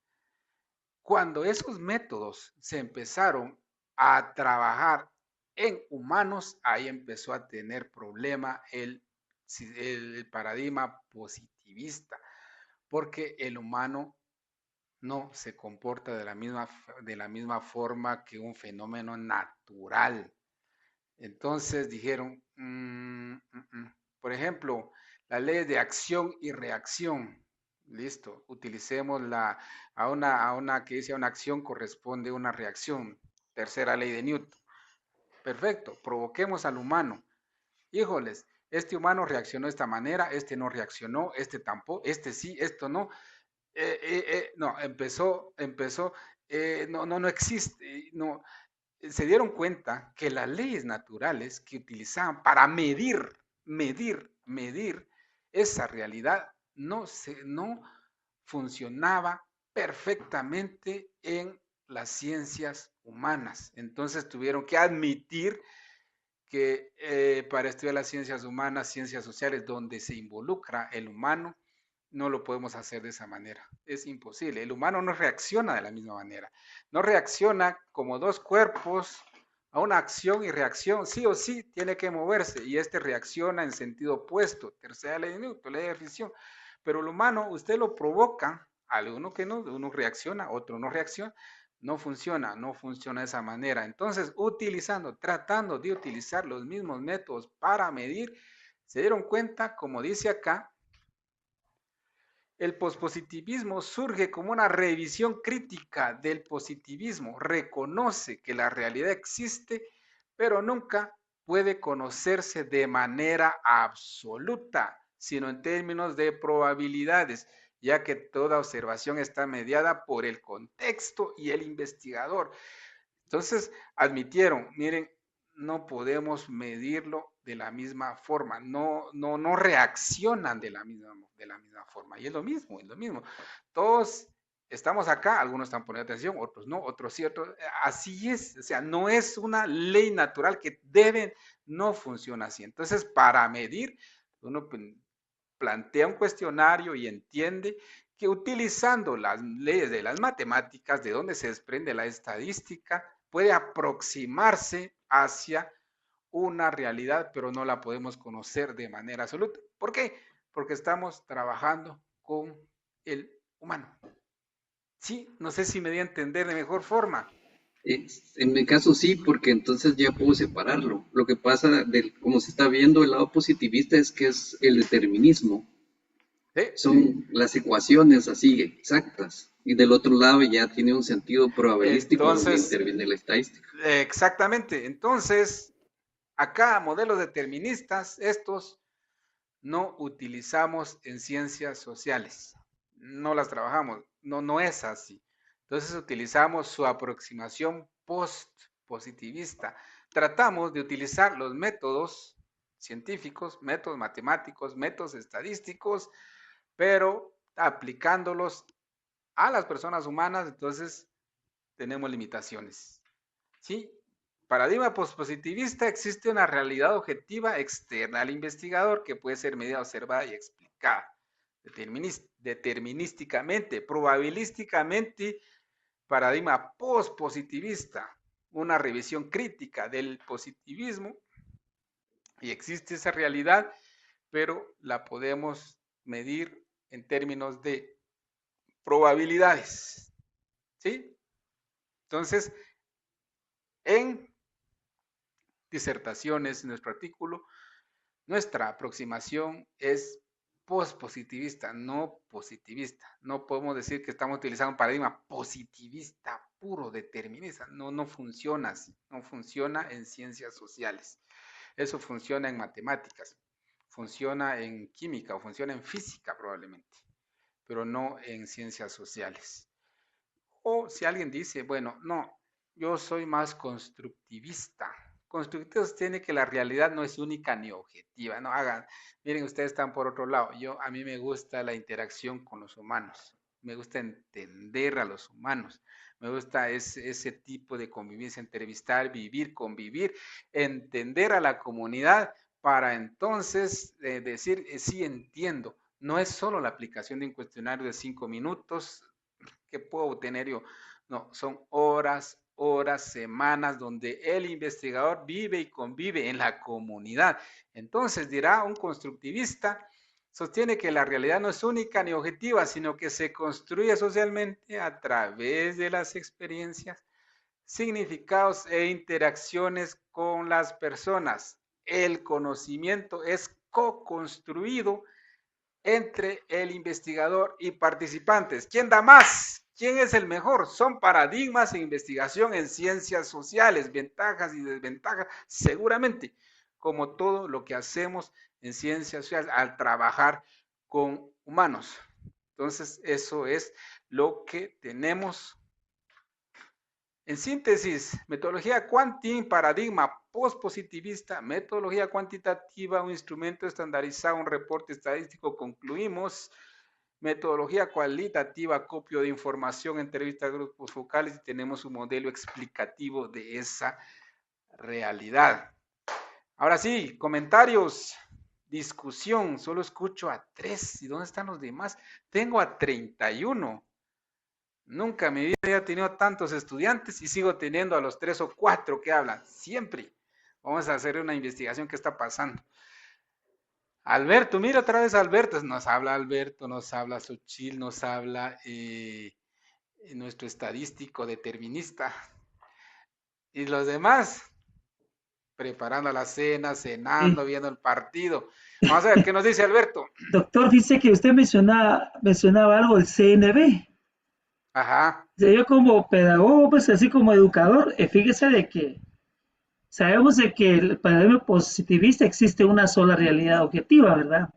Cuando esos métodos se empezaron a trabajar en humanos, ahí empezó a tener problema el paradigma positivista, porque el humano no se comporta de la misma forma que un fenómeno natural. Entonces dijeron, por ejemplo, la ley de acción y reacción. Listo, utilicemos a una que dice a una acción corresponde una reacción. Tercera ley de Newton. Perfecto, provoquemos al humano. Híjoles, este humano reaccionó de esta manera, este no reaccionó, este tampoco, este sí, esto no. No, no existe, no, se dieron cuenta que las leyes naturales que utilizaban para medir esa realidad no funcionaba perfectamente en las ciencias humanas. Entonces tuvieron que admitir que para estudiar las ciencias humanas, ciencias sociales, donde se involucra el humano, no lo podemos hacer de esa manera. Es imposible. El humano no reacciona de la misma manera. No reacciona como dos cuerpos a una acción y reacción. Sí o sí tiene que moverse y este reacciona en sentido opuesto. Tercera ley de Newton, ley de fisión. Pero el humano, usted lo provoca, alguno que no, uno reacciona, otro no reacciona, No funciona de esa manera. Entonces, tratando de utilizar los mismos métodos para medir, se dieron cuenta, como dice acá, el pospositivismo surge como una revisión crítica del positivismo. Reconoce que la realidad existe, pero nunca puede conocerse de manera absoluta, sino en términos de probabilidades, ya que toda observación está mediada por el contexto y el investigador. Entonces, admitieron, miren, no podemos medirlo de la misma forma, no reaccionan de la misma forma. Y es lo mismo, es lo mismo. Todos estamos acá, algunos están poniendo atención, otros no, otros sí, otros. Así es, o sea, no es una ley natural que no funciona así. Entonces, para medir, uno plantea un cuestionario y entiende que utilizando las leyes de las matemáticas, de donde se desprende la estadística, puede aproximarse hacia una realidad, pero no la podemos conocer de manera absoluta. ¿Por qué? Porque estamos trabajando con el humano. Sí, no sé si me di a entender de mejor forma. En mi caso sí, porque entonces ya puedo separarlo. Lo que pasa, como se está viendo el lado positivista, es que es el determinismo. ¿Sí? Son las ecuaciones así exactas. Y del otro lado ya tiene un sentido probabilístico donde interviene la estadística. Exactamente. Entonces, acá modelos deterministas, estos no utilizamos en ciencias sociales. No las trabajamos. No es así. Entonces utilizamos su aproximación post-positivista. Tratamos de utilizar los métodos científicos, métodos matemáticos, métodos estadísticos, pero aplicándolos a las personas humanas, entonces tenemos limitaciones. ¿Sí? Paradigma pospositivista, existe una realidad objetiva externa al investigador que puede ser medida, observada y explicada determinísticamente, probabilísticamente. Paradigma pospositivista, una revisión crítica del positivismo, y existe esa realidad, pero la podemos medir en términos de probabilidades. ¿Sí? Entonces, en disertaciones, en nuestro artículo, nuestra aproximación es pospositivista, no positivista. No podemos decir que estamos utilizando un paradigma positivista puro, determinista. No funciona así. No funciona en ciencias sociales. Eso funciona en matemáticas, funciona en química o funciona en física probablemente, pero no en ciencias sociales. O si alguien dice, bueno, no, yo soy más constructivista. Constructivo tiene que la realidad no es única ni objetiva, no hagan, miren, ustedes están por otro lado. A mí me gusta la interacción con los humanos, me gusta entender a los humanos, me gusta ese tipo de convivencia, entrevistar, vivir, convivir, entender a la comunidad para entonces decir, sí entiendo. No es solo la aplicación de un cuestionario de 5 minutos, que puedo obtener yo. No, son horas, semanas donde el investigador vive y convive en la comunidad. Entonces dirá un constructivista, sostiene que la realidad no es única ni objetiva, sino que se construye socialmente a través de las experiencias, significados e interacciones con las personas. El conocimiento es co-construido entre el investigador y participantes. ¿Quién da más? ¿Quién es el mejor? Son paradigmas en investigación en ciencias sociales, ventajas y desventajas, seguramente, como todo lo que hacemos en ciencias sociales al trabajar con humanos. Entonces, eso es lo que tenemos. En síntesis, metodología Quantum, paradigma postpositivista, metodología cuantitativa, un instrumento estandarizado, un reporte estadístico, concluimos. Metodología cualitativa, acopio de información, entrevista a grupos focales y tenemos un modelo explicativo de esa realidad. Ahora sí, comentarios, discusión, solo escucho a 3. ¿Y dónde están los demás? Tengo a 31. Nunca en mi vida había tenido tantos estudiantes y sigo teniendo a los 3 o 4 que hablan, siempre. Vamos a hacer una investigación qué está pasando. Alberto, mira otra vez Alberto, nos habla Xochitl, nos habla nuestro estadístico determinista. Y los demás, preparando la cena, cenando, viendo el partido. Vamos a ver qué nos dice Alberto. Doctor, dice que usted mencionaba algo del CNB. Ajá. Yo como pedagogo, pues así como educador, fíjese de que sabemos de que el paradigma positivista existe una sola realidad objetiva, ¿verdad?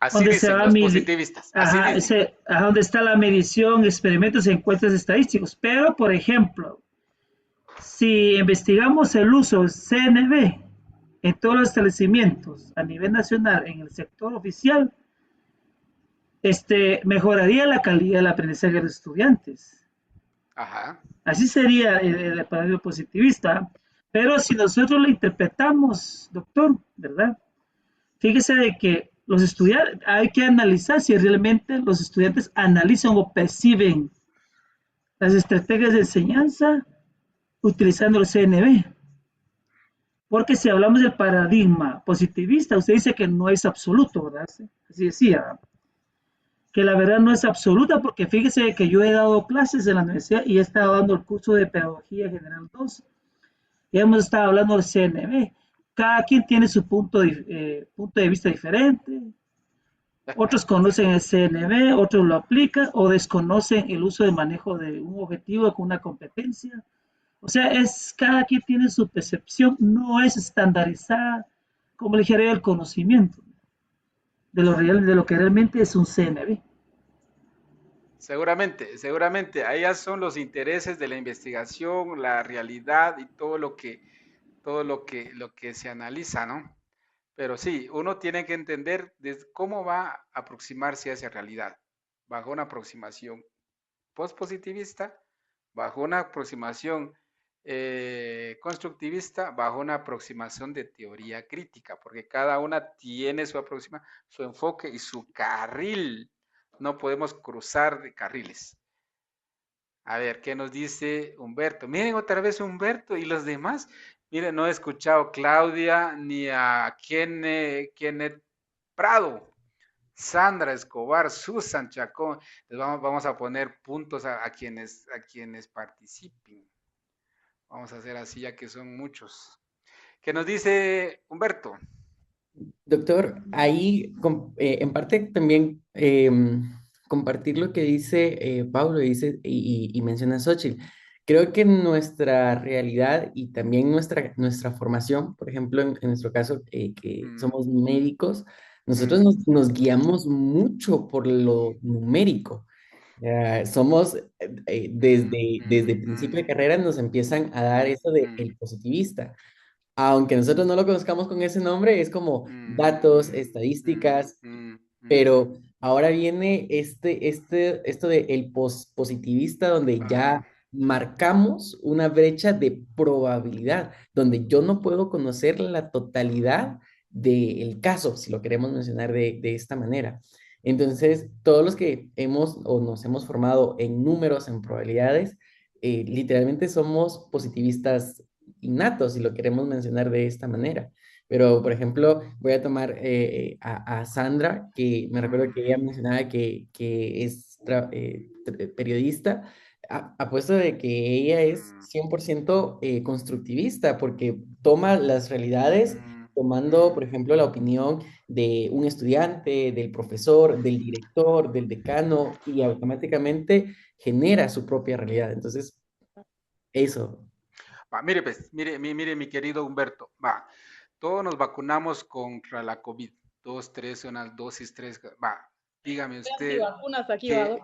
Así Donde se dicen va a los medir, positivistas, así dicen. donde está la medición, experimentos, encuestas estadísticos. Pero, por ejemplo, si investigamos el uso del CNB en todos los establecimientos a nivel nacional en el sector oficial, mejoraría la calidad del aprendizaje de los estudiantes. Ajá. Así sería el paradigma positivista. Pero si nosotros lo interpretamos, doctor, ¿verdad? Fíjese de que los estudiantes, hay que analizar si realmente los estudiantes analizan o perciben las estrategias de enseñanza utilizando el CNB. Porque si hablamos del paradigma positivista, usted dice que no es absoluto, ¿verdad? Así decía, que la verdad no es absoluta, porque fíjese que yo he dado clases en la universidad y he estado dando el curso de Pedagogía General 2 y hemos estado hablando del CNB. Cada quien tiene su punto de vista diferente. Otros conocen el CNB, otros lo aplican o desconocen el uso de manejo de un objetivo con una competencia. O sea, cada quien tiene su percepción, no es estandarizada, como le dijera el conocimiento de lo que realmente es un CNB. Seguramente, seguramente. Ahí ya son los intereses de la investigación, la realidad y lo que se analiza, ¿no? Pero sí, uno tiene que entender cómo va a aproximarse a esa realidad, bajo una aproximación postpositivista, bajo una aproximación constructivista, bajo una aproximación de teoría crítica, porque cada una tiene su aproximación, su enfoque y su carril. No podemos cruzar de carriles. A ver, ¿qué nos dice Humberto? Miren otra vez Humberto y los demás. Miren, no he escuchado a Claudia ni a Kenneth Prado, Sandra Escobar, Susan Chacón. Les vamos a poner puntos a quienes participen. Vamos a hacer así ya que son muchos. ¿Qué nos dice Humberto? Doctor, ahí en parte también compartir lo que dice Pablo y menciona Xochitl. Creo que nuestra realidad y también nuestra formación, por ejemplo, en nuestro caso, que somos médicos, nosotros nos guiamos mucho por lo numérico. Somos, desde el principio de carrera nos empiezan a dar eso de el positivista. Aunque nosotros no lo conozcamos con ese nombre, es como datos, estadísticas, pero ahora viene esto de el positivista, donde ya marcamos una brecha de probabilidad, donde yo no puedo conocer la totalidad del caso, si lo queremos mencionar de esta manera. Entonces, todos los que hemos o nos hemos formado en números, en probabilidades, literalmente somos positivistas innatos, si lo queremos mencionar de esta manera. Pero, por ejemplo, voy a tomar a Sandra, que me recuerdo que ella mencionaba que es periodista, apuesto de que ella es 100% constructivista, porque toma las realidades tomando, por ejemplo, la opinión de un estudiante, del profesor, del director, del decano, y automáticamente genera su propia realidad. Entonces, eso. Va, mire, pues, mire, mi querido Humberto, va, todos nos vacunamos contra la COVID, dos, tres, una dosis, tres, va, dígame usted, ¿qué,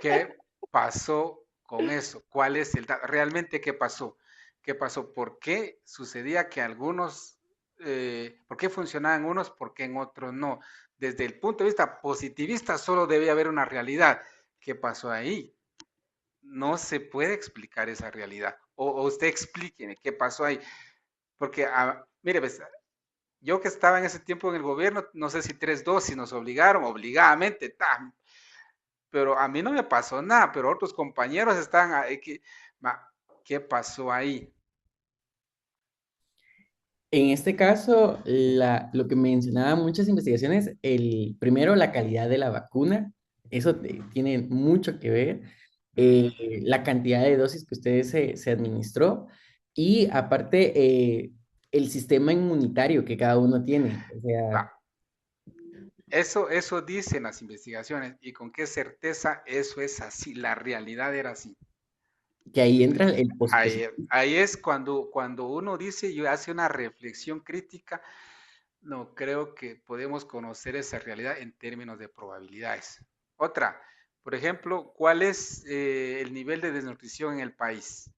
qué pasó con eso? ¿Cuál es el dato? ¿Realmente qué pasó? ¿Qué pasó? ¿Por qué sucedía que algunos, por qué funcionaban unos, por qué en otros no? Desde el punto de vista positivista solo debe haber una realidad. ¿Qué pasó ahí? No se puede explicar esa realidad. O usted explíqueme qué pasó ahí. Porque, mire, pues, yo que estaba en ese tiempo en el gobierno, no sé si 3 dosis nos obligaron, obligadamente, pero a mí no me pasó nada, pero otros compañeros están ahí. ¿Qué pasó ahí? En este caso, lo que mencionaban muchas investigaciones, primero la calidad de la vacuna, eso tiene mucho que ver. la cantidad de dosis que ustedes se administró y aparte el sistema inmunitario que cada uno tiene. O sea, Va, eso dicen las investigaciones y con qué certeza eso es así, la realidad era así. que ahí entra el pospositivo. Ahí es cuando uno dice y hace una reflexión crítica, no creo que podemos conocer esa realidad en términos de probabilidades. Otra, por ejemplo, ¿cuál es el nivel de desnutrición en el país?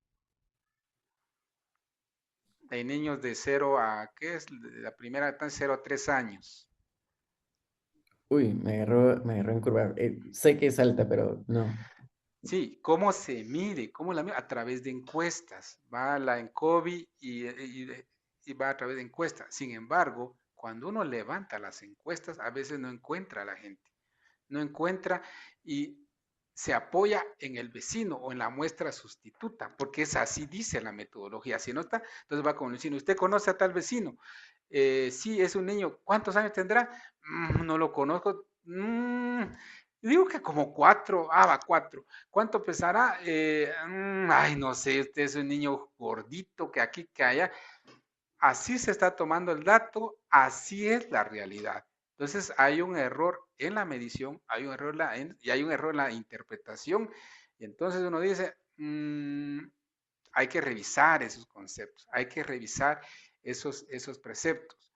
Hay niños de 0 a, ¿qué es? La primera etapa, 0 a 3 años. Uy, me agarró en curva. Sé que es alta, pero no. Sí, ¿cómo se mide? ¿Cómo la mide? A través de encuestas. Va la ENCOVI y va a través de encuestas. Sin embargo, cuando uno levanta las encuestas, a veces no encuentra a la gente. No encuentra y se apoya en el vecino o en la muestra sustituta, porque es así dice la metodología. Si no está, entonces va con el vecino. ¿Usted conoce a tal vecino? Sí, es un niño. ¿Cuántos años tendrá? No lo conozco. Digo que como 4. Ah, va, 4. ¿Cuánto pesará? Ay, no sé, usted es un niño gordito que aquí, que allá. Así se está tomando el dato, así es la realidad. Entonces hay un error en la medición, hay un error y hay un error en la interpretación. Y entonces uno dice, hay que revisar esos conceptos, hay que revisar esos preceptos.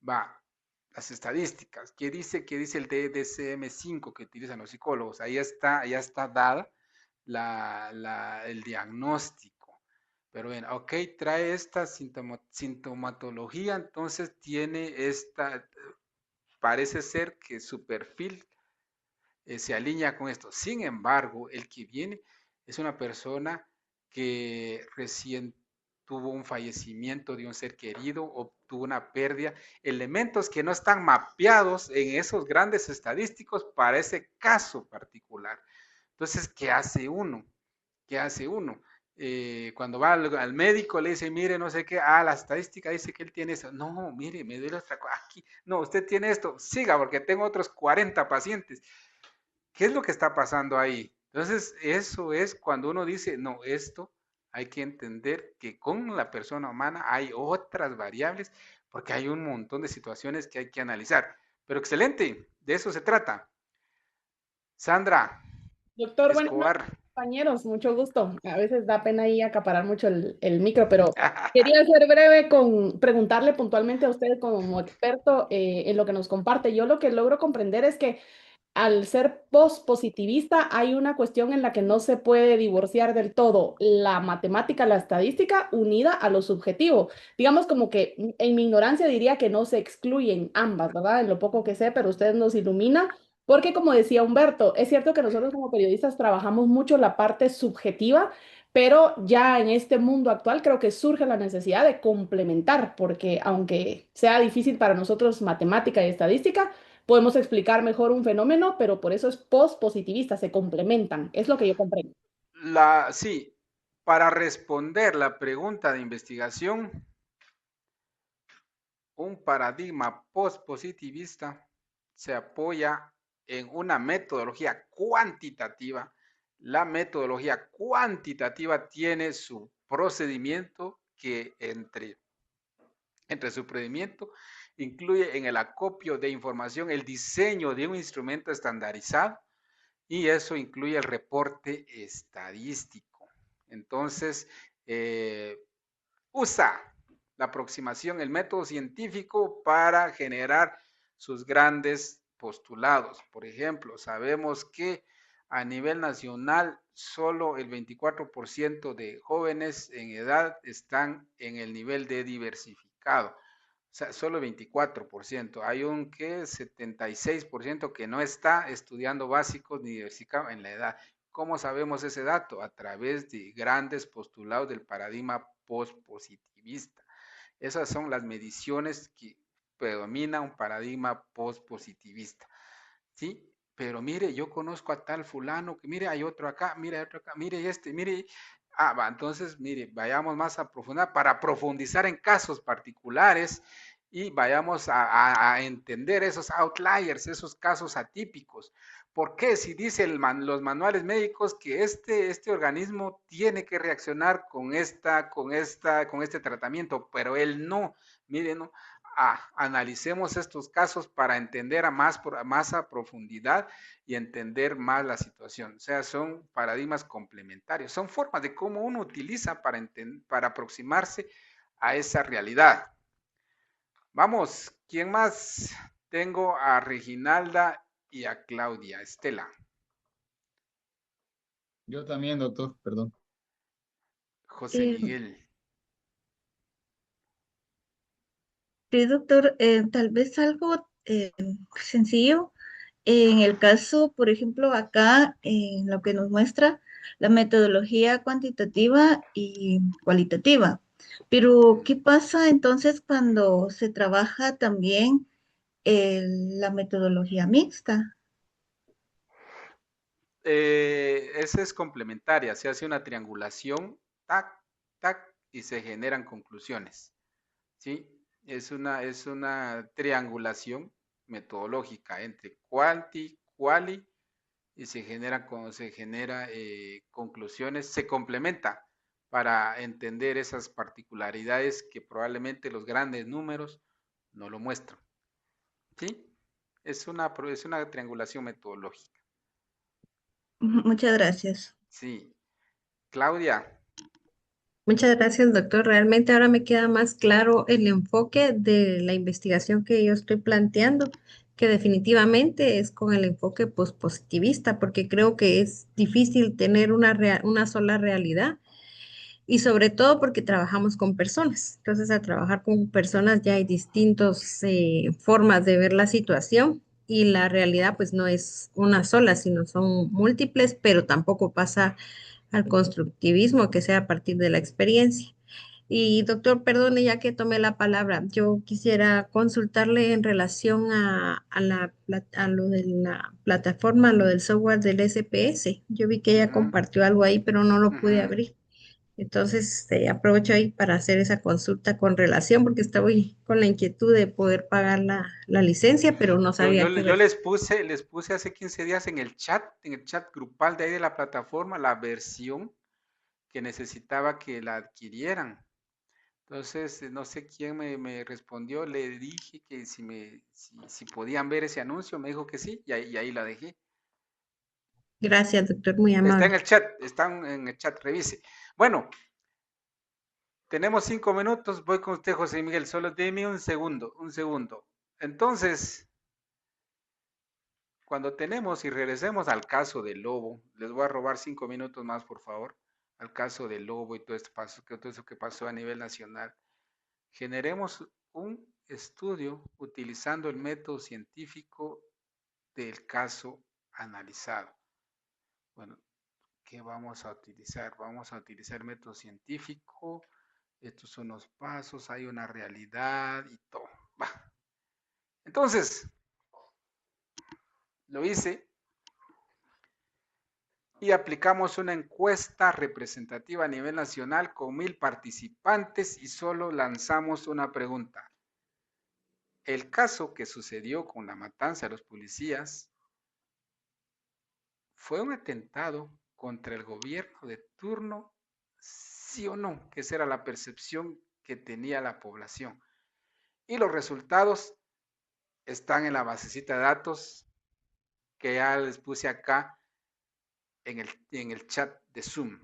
Va, las estadísticas. ¿Qué dice el DSM-5 que utilizan los psicólogos? Ahí está, ya está dada el diagnóstico. Pero bien, ok, trae esta sintomatología, entonces tiene parece ser que su perfil se alinea con esto. Sin embargo, el que viene es una persona que recién tuvo un fallecimiento de un ser querido o tuvo una pérdida, elementos que no están mapeados en esos grandes estadísticos para ese caso particular. Entonces, ¿qué hace uno? ¿Qué hace uno? Cuando va al médico le dice, mire, no sé qué, la estadística dice que él tiene eso. No, mire, me duele otra cosa. Aquí, no, usted tiene esto, siga, porque tengo otros 40 pacientes. ¿Qué es lo que está pasando ahí? Entonces, eso es cuando uno dice, no, esto hay que entender que con la persona humana hay otras variables, porque hay un montón de situaciones que hay que analizar. Pero excelente, de eso se trata. Sandra Doctor, buenas noches, Escobar. compañeros, mucho gusto. A veces da pena ahí acaparar mucho el micro, pero quería ser breve con preguntarle puntualmente a usted como experto en lo que nos comparte. Yo lo que logro comprender es que al ser post-positivista hay una cuestión en la que no se puede divorciar del todo la matemática, la estadística unida a lo subjetivo. Digamos como que en mi ignorancia diría que no se excluyen ambas, ¿verdad? En lo poco que sé, pero usted nos ilumina. Porque como decía Humberto, es cierto que nosotros como periodistas trabajamos mucho la parte subjetiva, pero ya en este mundo actual creo que surge la necesidad de complementar, porque aunque sea difícil para nosotros matemática y estadística, podemos explicar mejor un fenómeno, pero por eso es post-positivista, se complementan. Es lo que yo comprendo. Sí, para responder la pregunta de investigación, un paradigma post-positivista se apoya en una metodología cuantitativa. La metodología cuantitativa tiene su procedimiento que entre su procedimiento incluye en el acopio de información el diseño de un instrumento estandarizado y eso incluye el reporte estadístico. Entonces, usa la aproximación, el método científico para generar sus grandes postulados. Por ejemplo, sabemos que a nivel nacional solo el 24% de jóvenes en edad están en el nivel de diversificado. O sea, solo el 24%. Hay un 76% que no está estudiando básicos ni diversificado en la edad. ¿Cómo sabemos ese dato? A través de grandes postulados del paradigma postpositivista. Esas son las mediciones que predomina un paradigma postpositivista. ¿Sí? Pero mire, yo conozco a tal fulano, que mire, hay otro acá, mire este, mire. Va, entonces, mire, vayamos más a profundizar, para profundizar en casos particulares y vayamos a entender esos outliers, esos casos atípicos, ¿Por qué? Si dice los manuales médicos que este organismo tiene que reaccionar con este tratamiento, pero él no. Miren, ¿no? Analicemos estos casos para entender más a profundidad y entender más la situación. O sea, son paradigmas complementarios, son formas de cómo uno utiliza para aproximarse a esa realidad. Vamos, ¿quién más? Tengo a Reginalda y a Claudia. Estela. Yo también, doctor, perdón. José Eh, Miguel. sí, doctor, tal vez algo sencillo. En el caso, por ejemplo, acá, en lo que nos muestra la metodología cuantitativa y cualitativa. Pero, ¿qué pasa entonces cuando se trabaja también la metodología mixta? Esa es complementaria, se hace una triangulación, tac, tac, y se generan conclusiones. ¿Sí? Es una triangulación metodológica entre quanti, quali, y se genera conclusiones, se complementa para entender esas particularidades que probablemente los grandes números no lo muestran. ¿Sí? Es una triangulación metodológica. Muchas gracias. Sí. Claudia. Muchas gracias, doctor. Realmente ahora me queda más claro el enfoque de la investigación que yo estoy planteando, que definitivamente es con el enfoque pospositivista, porque creo que es difícil tener una sola realidad y sobre todo porque trabajamos con personas. Entonces, al trabajar con personas ya hay distintas formas de ver la situación y la realidad pues no es una sola, sino son múltiples, pero tampoco pasa al constructivismo que sea a partir de la experiencia. Y doctor, perdone, ya que tomé la palabra, yo quisiera consultarle en relación a lo de la plataforma, lo del software del SPS. Yo vi que ella Ujú, compartió algo ahí, pero no lo pude ujú. abrir. Entonces, aprovecho ahí para hacer esa consulta con relación, porque estaba con la inquietud de poder pagar la licencia, pero no Yo, yo, sabía qué le- yo ver. les puse hace 15 días en el chat grupal de ahí de la plataforma, la versión que necesitaba que la adquirieran. Entonces, no sé quién me respondió, le dije que si podían ver ese anuncio, me dijo que sí, y ahí la dejé. Gracias, doctor, muy Está en amable. el chat, están en el chat, revise. Bueno, tenemos 5 minutos, voy con usted, José Miguel, solo deme un segundo, un segundo. Entonces, cuando tenemos y regresemos al caso del lobo, les voy a robar 5 minutos más, por favor, al caso del lobo y todo eso que pasó a nivel nacional. Generemos un estudio utilizando el método científico del caso analizado. Bueno, ¿qué vamos a utilizar? Vamos a utilizar método científico. Estos son los pasos, hay una realidad y todo. Va. Entonces, lo hice y aplicamos una encuesta representativa a nivel nacional con 1,000 participantes y solo lanzamos una pregunta. El caso que sucedió con la matanza de los policías fue un atentado contra el gobierno de turno, sí o no, que esa era la percepción que tenía la población. Y los resultados están en la basecita de datos que ya les puse acá en el chat de Zoom.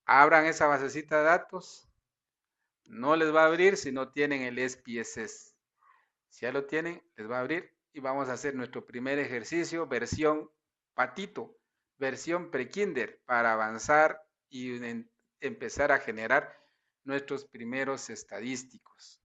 Abran esa basecita de datos. No les va a abrir si no tienen el SPSS. Si ya lo tienen, les va a abrir y vamos a hacer nuestro primer ejercicio, versión patito, versión pre-kinder, para avanzar y empezar a generar nuestros primeros estadísticos.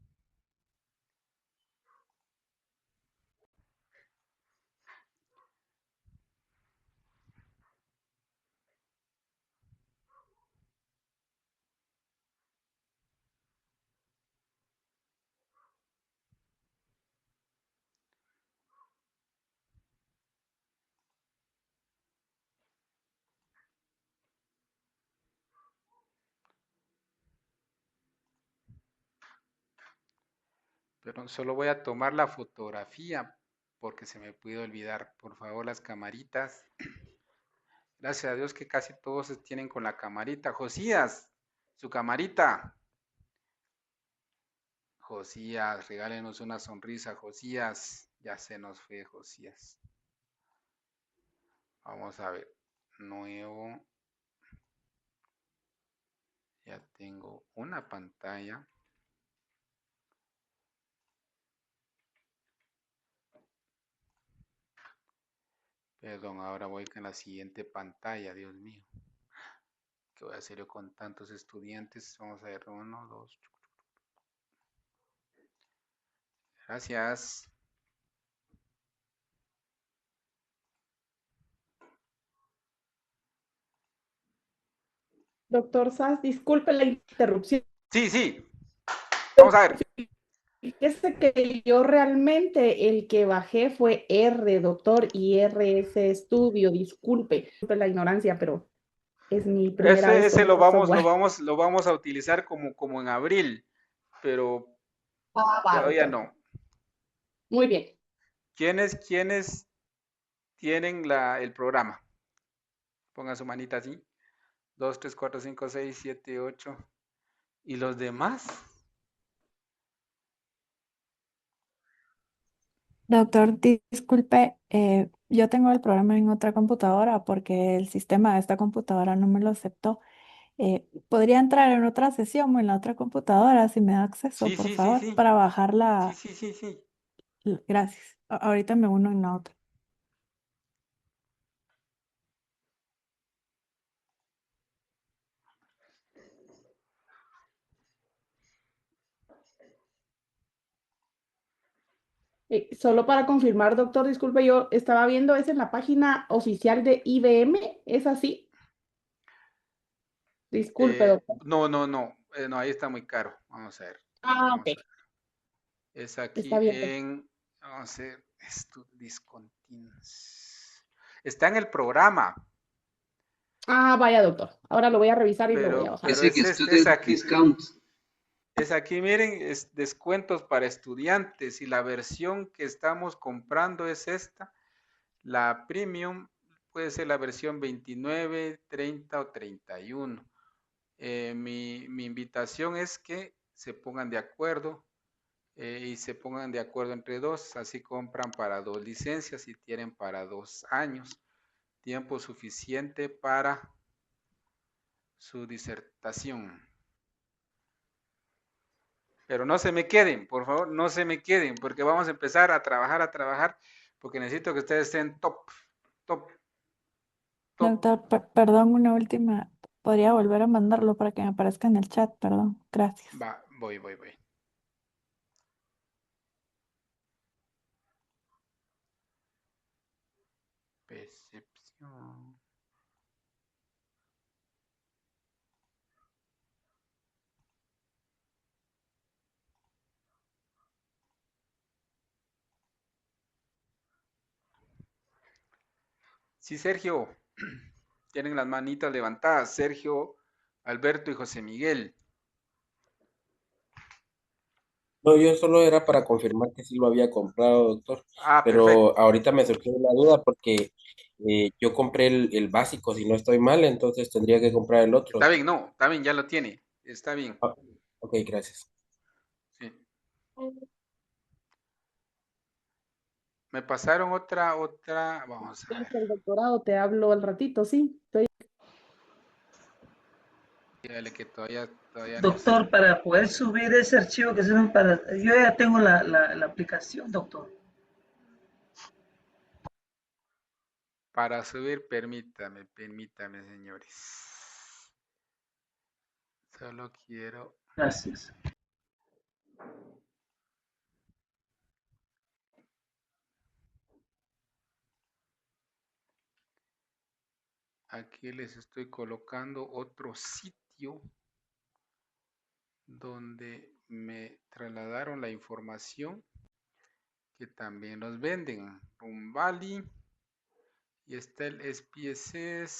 Pero solo voy a tomar la fotografía porque se me puede olvidar. Por favor, las camaritas. Gracias a Dios que casi todos se tienen con la camarita. Josías, su camarita. Josías, regálenos una sonrisa, Josías. Ya se nos fue, Josías. Vamos a ver. Nuevo. Ya tengo una pantalla. Perdón, ahora voy con la siguiente pantalla, Dios mío. ¿Qué voy a hacer yo con tantos estudiantes? Vamos a ver, 1, 2. Gracias. Doctor Sass, disculpe la interrupción. Sí. Vamos a ver. Fíjese que yo realmente el que bajé fue R, doctor, y R es estudio. Disculpe la ignorancia, pero es mi primera vez Ese con lo este vamos software. a utilizar como en abril, pero Va, todavía doctor. no. Muy bien. ¿Quiénes tienen el programa? Pongan su manita así. 2, 3, 4, 5, 6, 7, 8. ¿Y los demás? Doctor, disculpe, yo tengo el programa en otra computadora porque el sistema de esta computadora no me lo aceptó. ¿Podría entrar en otra sesión o en la otra computadora si me da acceso, Sí, por sí, sí, favor, sí. para bajar Sí, la... sí, sí, sí. Gracias. Ahorita me uno en la otra. Solo para confirmar, doctor, disculpe, yo estaba viendo, es en la página oficial de IBM, ¿es así? Disculpe, doctor. No, no, ahí está muy caro. Vamos a ver. Ah, ok. Vamos a ver. Es Está aquí bien. vamos a ver, discontinuous. Está en el programa, Ah, vaya, doctor. Ahora lo voy a revisar y lo voy a bajar. pero Dice que student discount. es aquí, miren, es descuentos para estudiantes y la versión que estamos comprando es esta. La premium puede ser la versión 29, 30 o 31. Mi invitación es que se pongan de acuerdo y se pongan de acuerdo entre dos, así compran para 2 licencias y tienen para 2 años, tiempo suficiente para su disertación. Pero no se me queden, por favor, no se me queden, porque vamos a empezar a trabajar, porque necesito que ustedes estén top. Doctor, perdón, una última. ¿Podría volver a mandarlo para que me aparezca en el chat? Perdón. Gracias. Va, voy. Percepción. Sí, Sergio. Tienen las manitas levantadas. Sergio, Alberto y José Miguel. No, yo solo era para confirmar que sí lo había comprado, doctor, Ah, perfecto. pero ahorita me surgió una duda porque yo compré el básico, si no estoy mal, entonces tendría que comprar el Está otro. bien, no, está bien, ya lo tiene. Está bien. Ah, ok, gracias. Sí. Me pasaron otra, vamos a ver. El doctorado te hablo al ratito, sí. Dígale que todavía no sé. Doctor, para poder subir ese archivo que sirve para... Yo ya tengo la aplicación, doctor. Para subir, permítame, señores. Solo quiero... Gracias. Aquí les estoy colocando otro sitio donde me trasladaron la información que también los venden. Rumbali y está el SPSS,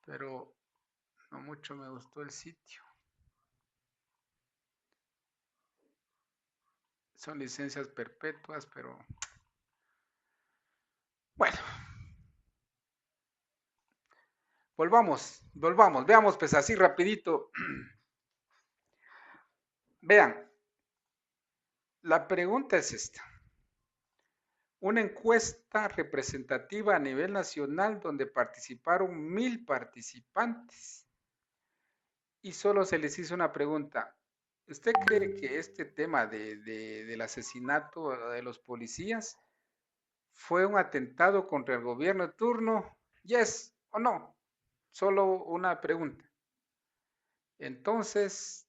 pero no mucho me gustó el sitio. Son licencias perpetuas, pero bueno, volvamos, veamos pues así rapidito. Vean, la pregunta es esta. Una encuesta representativa a nivel nacional donde participaron 1000 participantes y solo se les hizo una pregunta. ¿Usted cree que este tema del asesinato de los policías fue un atentado contra el gobierno de turno? ¿Yes o no? Solo una pregunta. Entonces,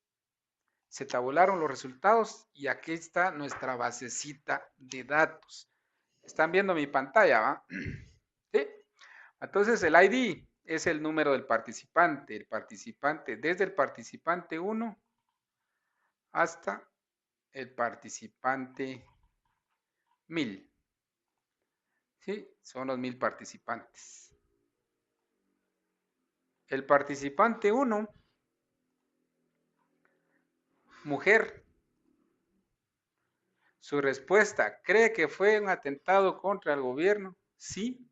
se tabularon los resultados y aquí está nuestra basecita de datos. Están viendo mi pantalla, ¿va? ¿Sí? Entonces, el ID es el número del participante. El participante, desde el participante 1 hasta el participante 1000. ¿Sí? Son los 1000 participantes. El participante 1, mujer. Su respuesta, ¿cree que fue un atentado contra el gobierno? Sí.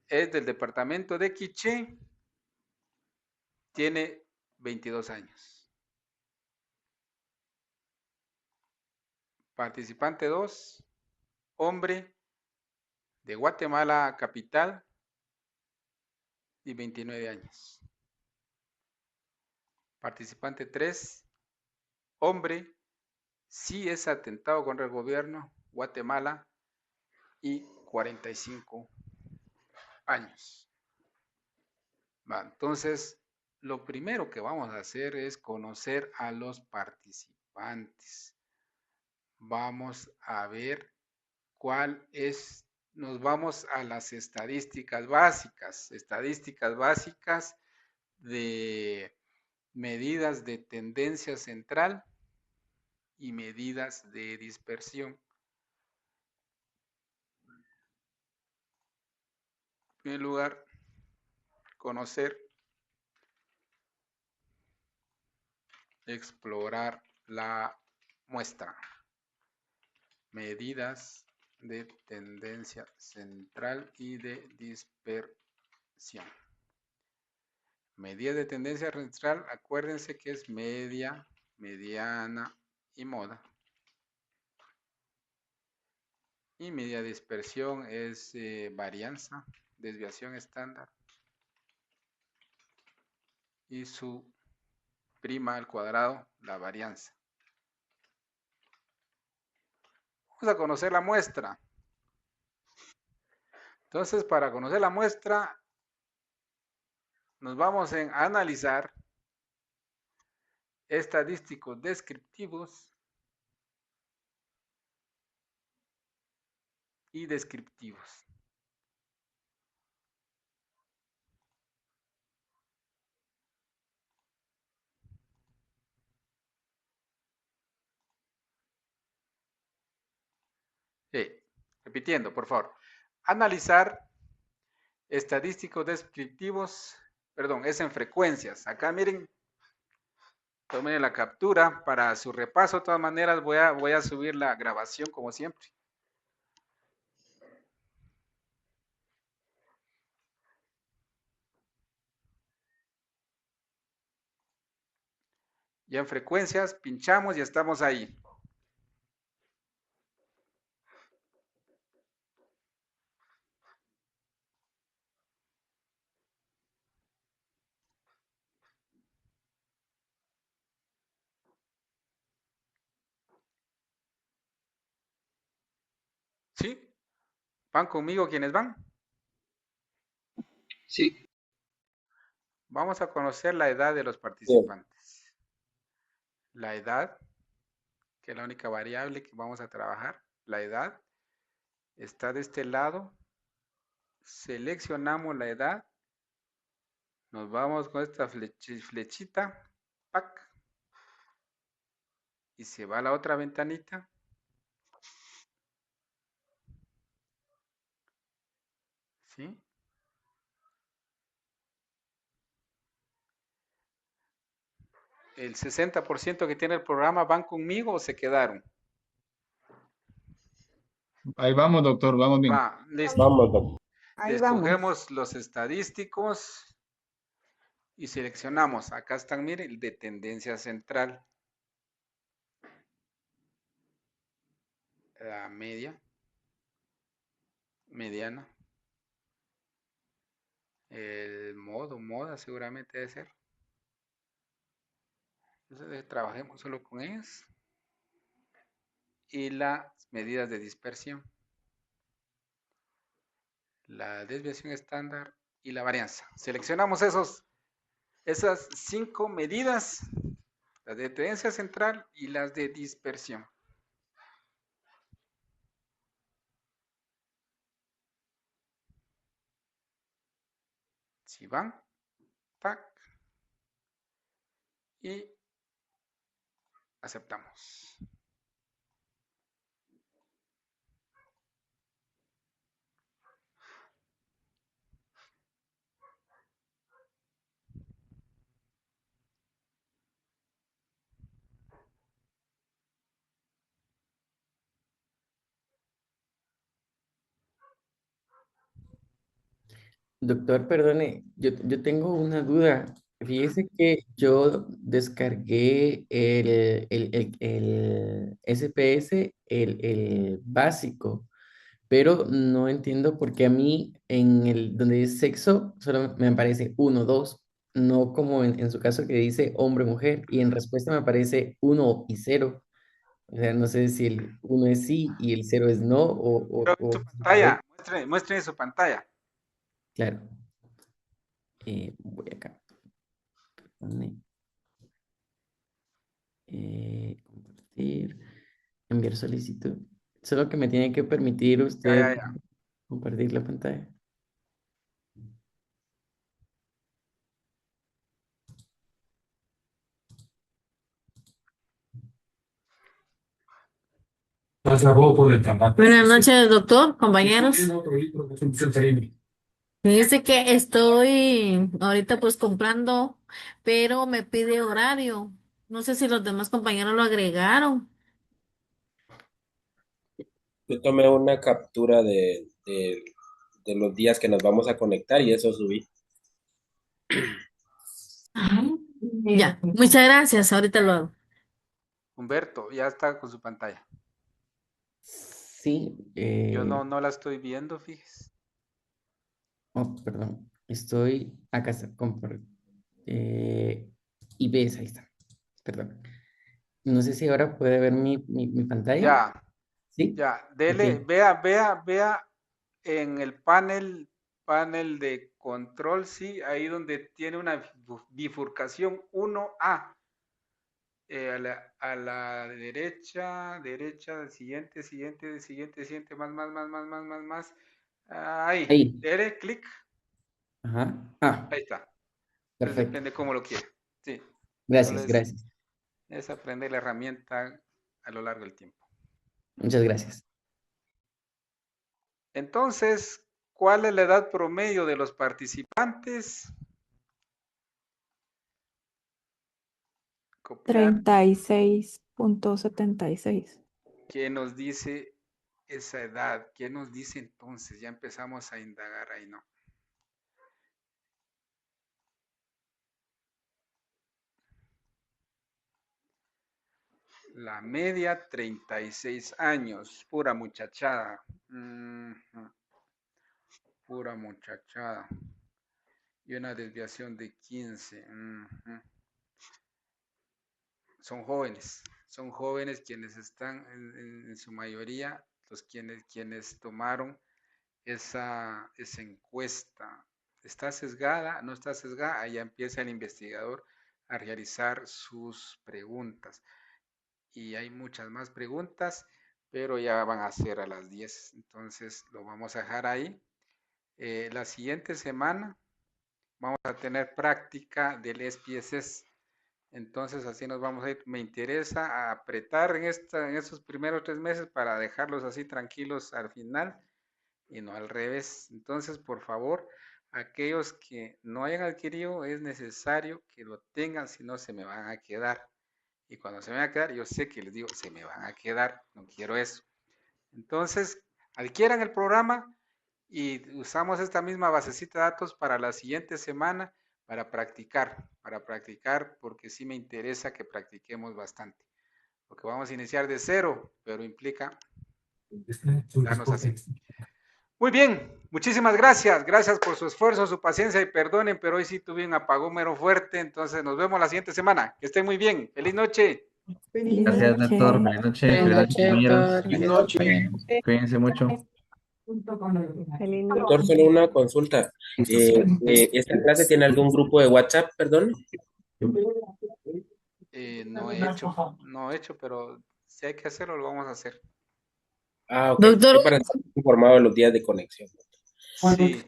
Es del departamento de Quiché. Tiene 22 años. Participante 2, hombre de Guatemala capital y 29 años. Participante 3, hombre, sí es atentado contra el gobierno, Guatemala y 45 años. Va, entonces, lo primero que vamos a hacer es conocer a los participantes. Vamos a ver cuál es, nos vamos a las estadísticas básicas de medidas de tendencia central y medidas de dispersión. En primer lugar, conocer, explorar la muestra. Medidas de tendencia central y de dispersión. Medida de tendencia central, acuérdense que es media, mediana y moda. Y medida de dispersión es varianza, desviación estándar. Y su prima al cuadrado, la varianza. Vamos a conocer la muestra. Entonces, para conocer la muestra, nos vamos a analizar estadísticos descriptivos y descriptivos. Repitiendo, por favor. Analizar estadísticos descriptivos, perdón, es en frecuencias. Acá miren, tomen la captura para su repaso. De todas maneras, voy a subir la grabación como siempre. Ya en frecuencias, pinchamos y estamos ahí. ¿Sí? ¿Van conmigo quienes van? Sí. Vamos a conocer la edad de los participantes. La edad, que es la única variable que vamos a trabajar. La edad está de este lado. Seleccionamos la edad. Nos vamos con esta flechita. ¡Pac! Y se va a la otra ventanita. ¿Sí? El 60% que tiene el programa, ¿van conmigo o se quedaron? Ahí vamos, doctor, vamos bien. Va, listo. Vamos, doctor. Ahí vamos. Escogemos los estadísticos y seleccionamos. Acá están, mire, el de tendencia central. La media, mediana. El moda seguramente debe ser. Entonces trabajemos solo con ellas. Y las medidas de dispersión. La desviación estándar y la varianza. Seleccionamos esas 5 medidas, las de tendencia central y las de dispersión. Si van, tac, y aceptamos. Doctor, perdone, yo tengo una duda. Fíjese que yo descargué el SPS, el básico, pero no entiendo por qué a mí en el donde dice sexo solo me aparece uno, dos, no como en su caso que dice hombre, mujer, y en respuesta me aparece uno y cero. O sea, no sé si el uno es sí y el cero es no, Su pantalla, muestren su pantalla. Claro. Voy acá. Perdone. Compartir, enviar solicitud. Solo que me tiene que permitir usted Ya. compartir la pantalla. Buenas noches, doctor, compañeros. Fíjese que estoy ahorita pues comprando, pero me pide horario. No sé si los demás compañeros lo agregaron. Yo tomé una captura de los días que nos vamos a conectar y eso subí. Ya, muchas gracias, ahorita lo hago. Humberto, ya está con su pantalla. Sí. Yo no la estoy viendo, fíjese. Oh, perdón. Estoy acá está. Y ves, ahí está. Perdón. No sé si ahora puede ver mi pantalla. Ya. ¿Sí? Ya, dele, Ok. vea en el panel de control, sí, ahí donde tiene una bifurcación 1A. A la derecha, siguiente, más. Ahí, Ahí. dele clic. Ajá. Ahí está. Entonces Perfecto. depende cómo lo quiera. Sí. Solo Gracias, gracias. es aprender la herramienta a lo largo del tiempo. Muchas gracias. Entonces, ¿cuál es la edad promedio de los participantes? Copiar. 36.76. ¿Qué nos dice esa edad? ¿Qué nos dice entonces? Ya empezamos a indagar ahí, ¿no? La media, 36 años. Pura muchachada. Pura muchachada. Y una desviación de 15. Son jóvenes quienes están en su mayoría, quienes tomaron esa encuesta. ¿Está sesgada? ¿No está sesgada? Ahí empieza el investigador a realizar sus preguntas. Y hay muchas más preguntas, pero ya van a ser a las 10. Entonces lo vamos a dejar ahí. La siguiente semana vamos a tener práctica del SPSS. Entonces así nos vamos a ir. Me interesa apretar en estos primeros 3 meses para dejarlos así tranquilos al final y no al revés. Entonces, por favor, aquellos que no hayan adquirido, es necesario que lo tengan, si no se me van a quedar. Y cuando se me van a quedar, yo sé que les digo, se me van a quedar, no quiero eso. Entonces, adquieran el programa y usamos esta misma basecita de datos para la siguiente semana para practicar, porque sí me interesa que practiquemos bastante. Porque vamos a iniciar de cero, pero implica darnos así. Muy bien, muchísimas gracias. Gracias por su esfuerzo, su paciencia y perdonen, pero hoy sí tuve un apagón mero fuerte, entonces nos vemos la siguiente semana. Que estén muy bien. Feliz noche. Gracias, doctor. Feliz noche, Buenas compañeros. noches, doctor. Cuídense mucho. Doctor, solo una consulta. ¿Esta clase tiene algún grupo de WhatsApp, perdón? No he hecho, pero si hay que hacerlo, lo vamos a hacer. Ah, ok. Doctor, Es para estar informado de los días de conexión. Sí.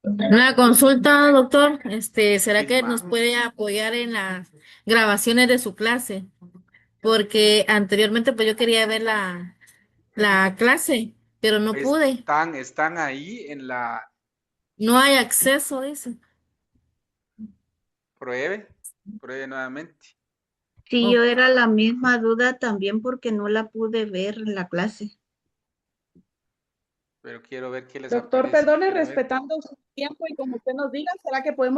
una consulta, doctor. ¿Será que Vilma. nos puede apoyar en las grabaciones de su clase? Porque anteriormente pues yo quería ver la clase, pero no pude. Están ahí en la No hay acceso, dice. pruebe nuevamente. Sí, yo era la misma duda también porque no la pude ver en la clase. Pero quiero ver qué les Doctor, aparece. perdone, Quiero ver. respetando su tiempo y como usted nos diga, ¿será que podemos